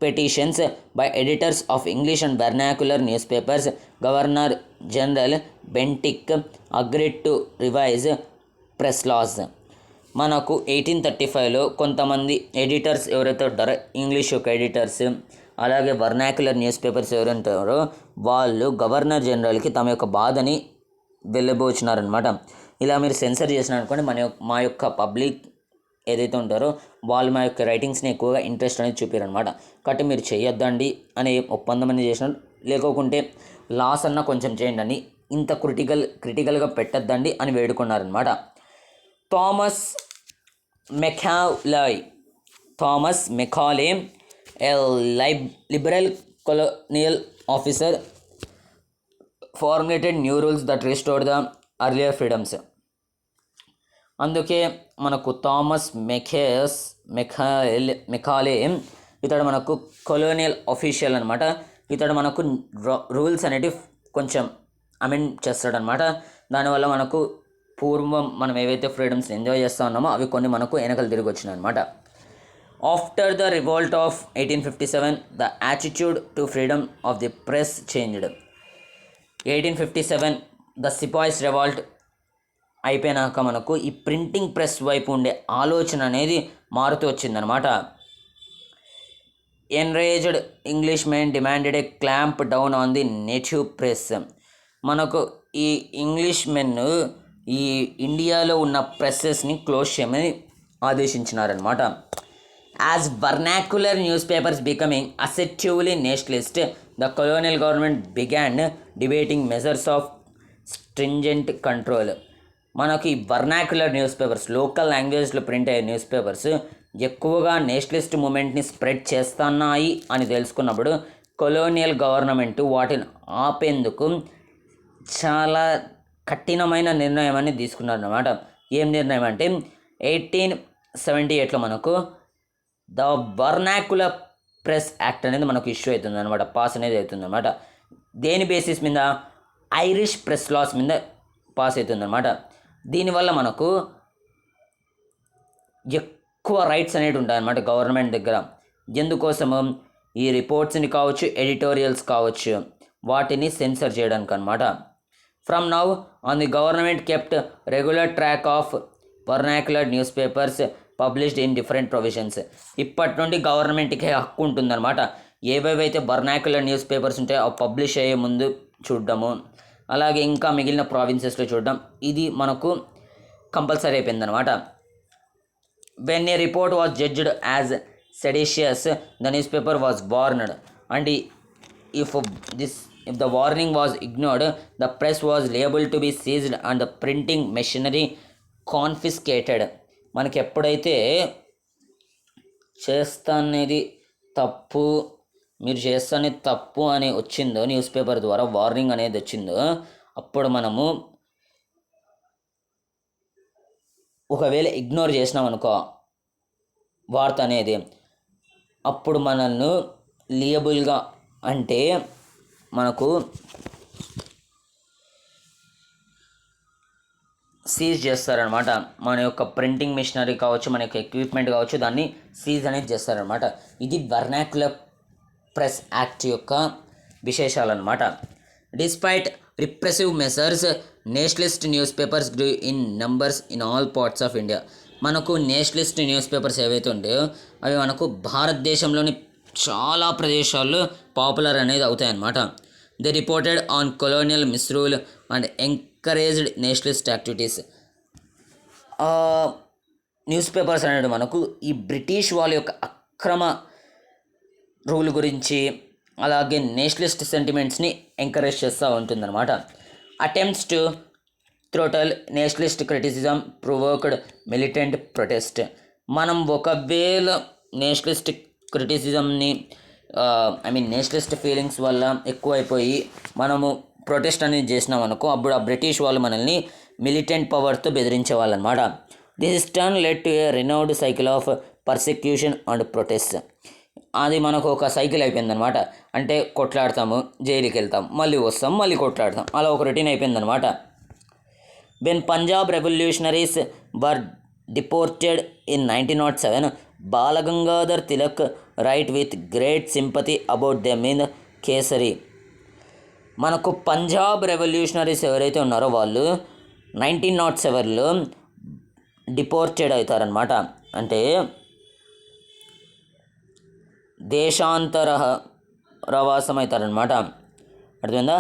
S1: petitions by editors of English and vernacular newspapers, Governor General Bentinck agreed to revise press laws. మనకు 1835లో కొంతమంది ఎడిటర్స్ ఎవరైతే ఉంటారో ఇంగ్లీష్ యొక్క ఎడిటర్స్ అలాగే వర్నాక్యులర్ న్యూస్ పేపర్స్ ఎవరుంటారో వాళ్ళు గవర్నర్ జనరల్కి తమ యొక్క బాధని వెళ్ళబోచినారనమాట. ఇలా మీరు సెన్సర్ చేసినారనుకోండి మా యొక్క పబ్లిక్ ఏదైతే ఉంటారో వాళ్ళు మా యొక్క రైటింగ్స్ని ఎక్కువగా ఇంట్రెస్ట్ అనేది చూపారనమాట. కాబట్టి మీరు చేయొద్దండి అనే ఒప్పందం అనేది చేసినారు. లేకోకుంటే లాస్ అన్న కొంచెం చేయండి అని, ఇంత క్రిటికల్గా పెట్టద్దండి అని వేడుకున్నారనమాట. Thomas Macaulay a liberal colonial officer formulated new rules that restored the earlier freedoms. అందుకే మనకు థామస్ మెకాలే ఇతడు మనకు కొలోనియల్ ఆఫీషియల్ అనమాట. ఇతడు మనకు రూల్స్ అనేటివి కొంచెం అమెండ్ చేస్తాడనమాట. దానివల్ల మనకు పూర్వం మనం ఏవైతే ఫ్రీడమ్స్ ఎంజాయ్ చేస్తూ ఉన్నామో అవి కొన్ని మనకు వెనకలు తిరిగి వచ్చినాయి అనమాట. After the revolt of 1857 the attitude to freedom of the press changed. 1857 the sepoys revolt అయిపోయినాక మనకు ఈ ప్రింటింగ్ ప్రెస్ వైపు ఉండే ఆలోచన అనేది మారుతూ వచ్చిందనమాట. ఎన్రేజ్డ్ English men demanded A clamp down on the native press. మనకు ఈ ఇంగ్లీష్ మెన్ ఈ ఇండియాలో ఉన్న ప్రెస్సెస్ని క్లోజ్ చేయమని ఆదేశించినారనమాట. As vernacular newspapers becoming assertively nationalist the colonial government began debating measures of stringent control. మనకి వర్నాక్యులర్ న్యూస్ పేపర్స్, లోకల్ లాంగ్వేజ్లో ప్రింట్ అయ్యే న్యూస్ పేపర్స్ ఎక్కువగా నేషనలిస్ట్ మూమెంట్ని స్ప్రెడ్ చేస్తున్నాయి అని తెలుసుకున్నప్పుడు కొలోనియల్ గవర్నమెంట్ వాటిని ఆపేందుకు చాలా కఠినమైన నిర్ణయం అనేది తీసుకున్నారన్నమాట. ఏం నిర్ణయం అంటే 1878లో మనకు ద వర్నాక్యులర్ ప్రెస్ యాక్ట్ అనేది మనకు ఇష్యూ అవుతుంది అనమాట, పాస్ అనేది అవుతుంది అనమాట. దేని బేసిస్ మీద? ఐరిష్ ప్రెస్ లాస్ మీద పాస్ అవుతుంది అనమాట. దీనివల్ల మనకు ఎక్కువ రైట్స్ అనేవి ఉంటాయి అన్నమాట గవర్నమెంట్ దగ్గర. ఎందుకోసము? ఈ రిపోర్ట్స్ని కావచ్చు, ఎడిటోరియల్స్ కావచ్చు, వాటిని సెన్సర్ చేయడానికి అనమాట. From now on the government kept regular track of vernacular news papers published in different provisions. ఇప్పటి నుండి గవర్నమెంట్కి హక్కు ఉంటుందన్నమాట. ఏవేవైతే వర్నాక్యులర్ న్యూస్ పేపర్స్ ఉంటాయో అవి పబ్లిష్ అయ్యే ముందు చూడడము, అలాగే ఇంకా మిగిలిన ప్రావిన్సెస్లో చూడడం, ఇది మనకు కంపల్సరీ అయిపోయిందనమాట. When a report was judged as seditious the newspaper was warned, and if the warning was ignored, the press was liable to be seized and the printing machinery confiscated. మనకి ఎప్పుడైతే చేస్తానేది తప్పు, మీరు చేస్తానేది తప్పు అని వచ్చిందో, news paper ద్వారా warning అనేది వచ్చిందో, అప్పుడు మనము ఒకవేళ ఇగ్నోర్ చేసినాం అనుకో వార్త అనేది, అప్పుడు మనల్ని లియబుల్గా అంటే మనకు సీజ్ చేస్తారనమాట. మన యొక్క ప్రింటింగ్ మిషనరీ కావచ్చు, మన యొక్క ఎక్విప్మెంట్ కావచ్చు, దాన్ని సీజ్ అనేది చేస్తారనమాట. ఇది వర్నాక్యులర్ ప్రెస్ యాక్ట్ యొక్క విశేషాలన్నమాట. Despite repressive measures nationalist newspapers grew in numbers in all parts of India. మనకు నేషనలిస్ట్ న్యూస్ పేపర్స్ ఏవైతే ఉంటాయో అవి మనకు భారతదేశంలోని చాలా ప్రదేశాల్లో పాపులర్ అనేది అవుతాయన్నమాట. They reported on colonial misrule and encouraged nationalist activities. Newspapers అనేది మనకు ఈ బ్రిటిష్ వాళ్ళ యొక్క అక్రమ రూల్ గురించి, అలాగే నేషనలిస్ట్ సెంటిమెంట్స్ని ఎంకరేజ్ చేస్తూ ఉంటుందన్నమాట. Attempts to throttle Nationalist criticism provoked militant protest. మనం ఒకవేళ నేషనలిస్ట్ క్రిటిసిజంని నేషనలిస్ట్ ఫీలింగ్స్ వల్ల ఎక్కువైపోయి మనము ప్రొటెస్ట్ అనేది చేసినాం అనుకో, అప్పుడు ఆ బ్రిటిష్ వాళ్ళు మనల్ని మిలిటెంట్ పవర్తో బెదిరించే వాళ్ళు అనమాట. This turn led to A renowned cycle of persecution and protest. అది మనకు ఒక సైకిల్ అయిపోయిందనమాట. అంటే కొట్లాడతాము, జైలుకి వెళ్తాం, మళ్ళీ వస్తాం, మళ్ళీ కొట్లాడతాం, అలా ఒక రొటీన్ అయిపోయిందనమాట. When Punjab revolutionaries were deported in 1907, Balagangadhar Tilak write with great sympathy about them in Kesari. మనకు పంజాబ్ రెవల్యూషనరీస్ ఎవరైతే ఉన్నారో వాళ్ళు 1907లో డిపోర్టెడ్ అవుతారనమాట. అంటే దేశాంతర రవాసం అవుతారనమాట. అర్థమైందా?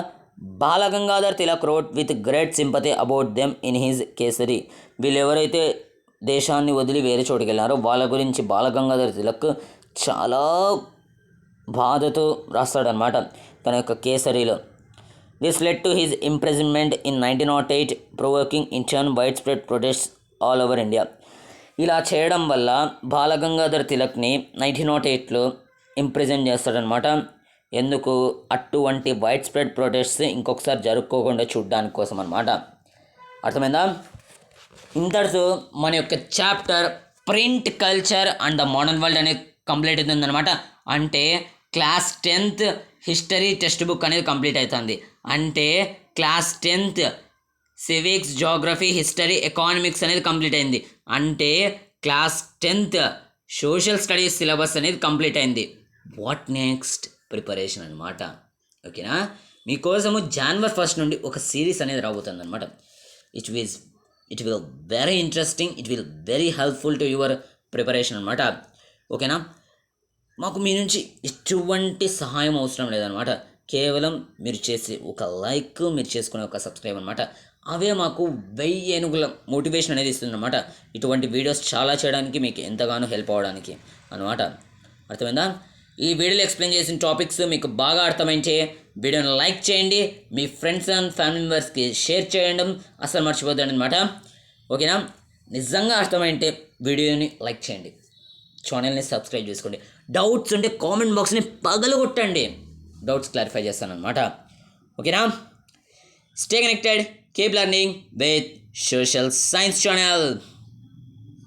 S1: Balagangadhar Tilak wrote with great sympathy about them in his Kesari. వీళ్ళు ఎవరైతే దేశాన్ని వదిలి వేరే చోటుకి వెళ్ళారో వాళ్ళ గురించి బాలగంగాధర్ తిలక్ చాలా బాధతో రాస్తాడనమాట తన యొక్క కేసరిలో. This led to his imprisonment in 1908, provoking in turn widespread protest all over India. ఇలా చేయడం వల్ల బాలగంగాధర్ తిలక్ని 1908లో ఇంప్రిజన్ చేస్తాడనమాట. ఎందుకు? అటువంటి వైడ్ స్ప్రెడ్ ప్రొటెస్ట్ ఇంకొకసారి జరుపుకోకుండా చూడడానికి కోసం అనమాట. అర్థమైందా? ఇంతటితో మన యొక్క chapter print culture and the modern world అనేది కంప్లీట్ అవుతుందన్నమాట. అంటే class 10th history text book అనేది కంప్లీట్ అవుతుంది. అంటే class 10th civics, geography, history, economics అనేది కంప్లీట్ అయింది. అంటే class 10th social studies syllabus అనేది కంప్లీట్ అయింది. What next? ప్రిపరేషన్ అనమాట. ఓకేనా? మీకోసము January 1st నుండి ఒక సిరీస్ అనేది రాబోతుంది అనమాట. It will very interesting, it will very helpful to your preparation అనమాట. ఓకేనా? మాకు మీ నుంచి ఎటువంటి సహాయం అవసరం లేదనమాట. కేవలం మీరు చేసే ఒక లైక్, మీరు చేసుకునే ఒక సబ్స్క్రైబ్ అనమాట. అవే మాకు 1000 ఏనుగుల మోటివేషన్ అనేది ఇస్తుందన్నమాట. ఇటువంటి వీడియోస్ చాలా చేయడానికి మీకు ఎంతగానో హెల్ప్ అవ్వడానికి అనమాట. అర్థమైందా? ఈ వీడియోలో ఎక్స్ప్లెయిన్ చేసిన టాపిక్స్ మీకు బాగా అర్థమైతే వీడియోని లైక్ చేయండి, మీ ఫ్రెండ్స్ అండ్ ఫ్యామిలీ మెంబర్స్కి షేర్ చేయడం అసలు మర్చిపోద్దండి అనమాట. ఓకేనా? నిజంగా అర్థమైతే వీడియోని లైక్ చేయండి, ఛానల్ని సబ్స్క్రైబ్ చేసుకోండి. డౌట్స్ ఉంటే కామెంట్ బాక్స్ని పగలగొట్టండి, డౌట్స్ క్లారిఫై చేస్తానన్నమాట. ఓకేనా? Stay connected, keep learning with social science channel.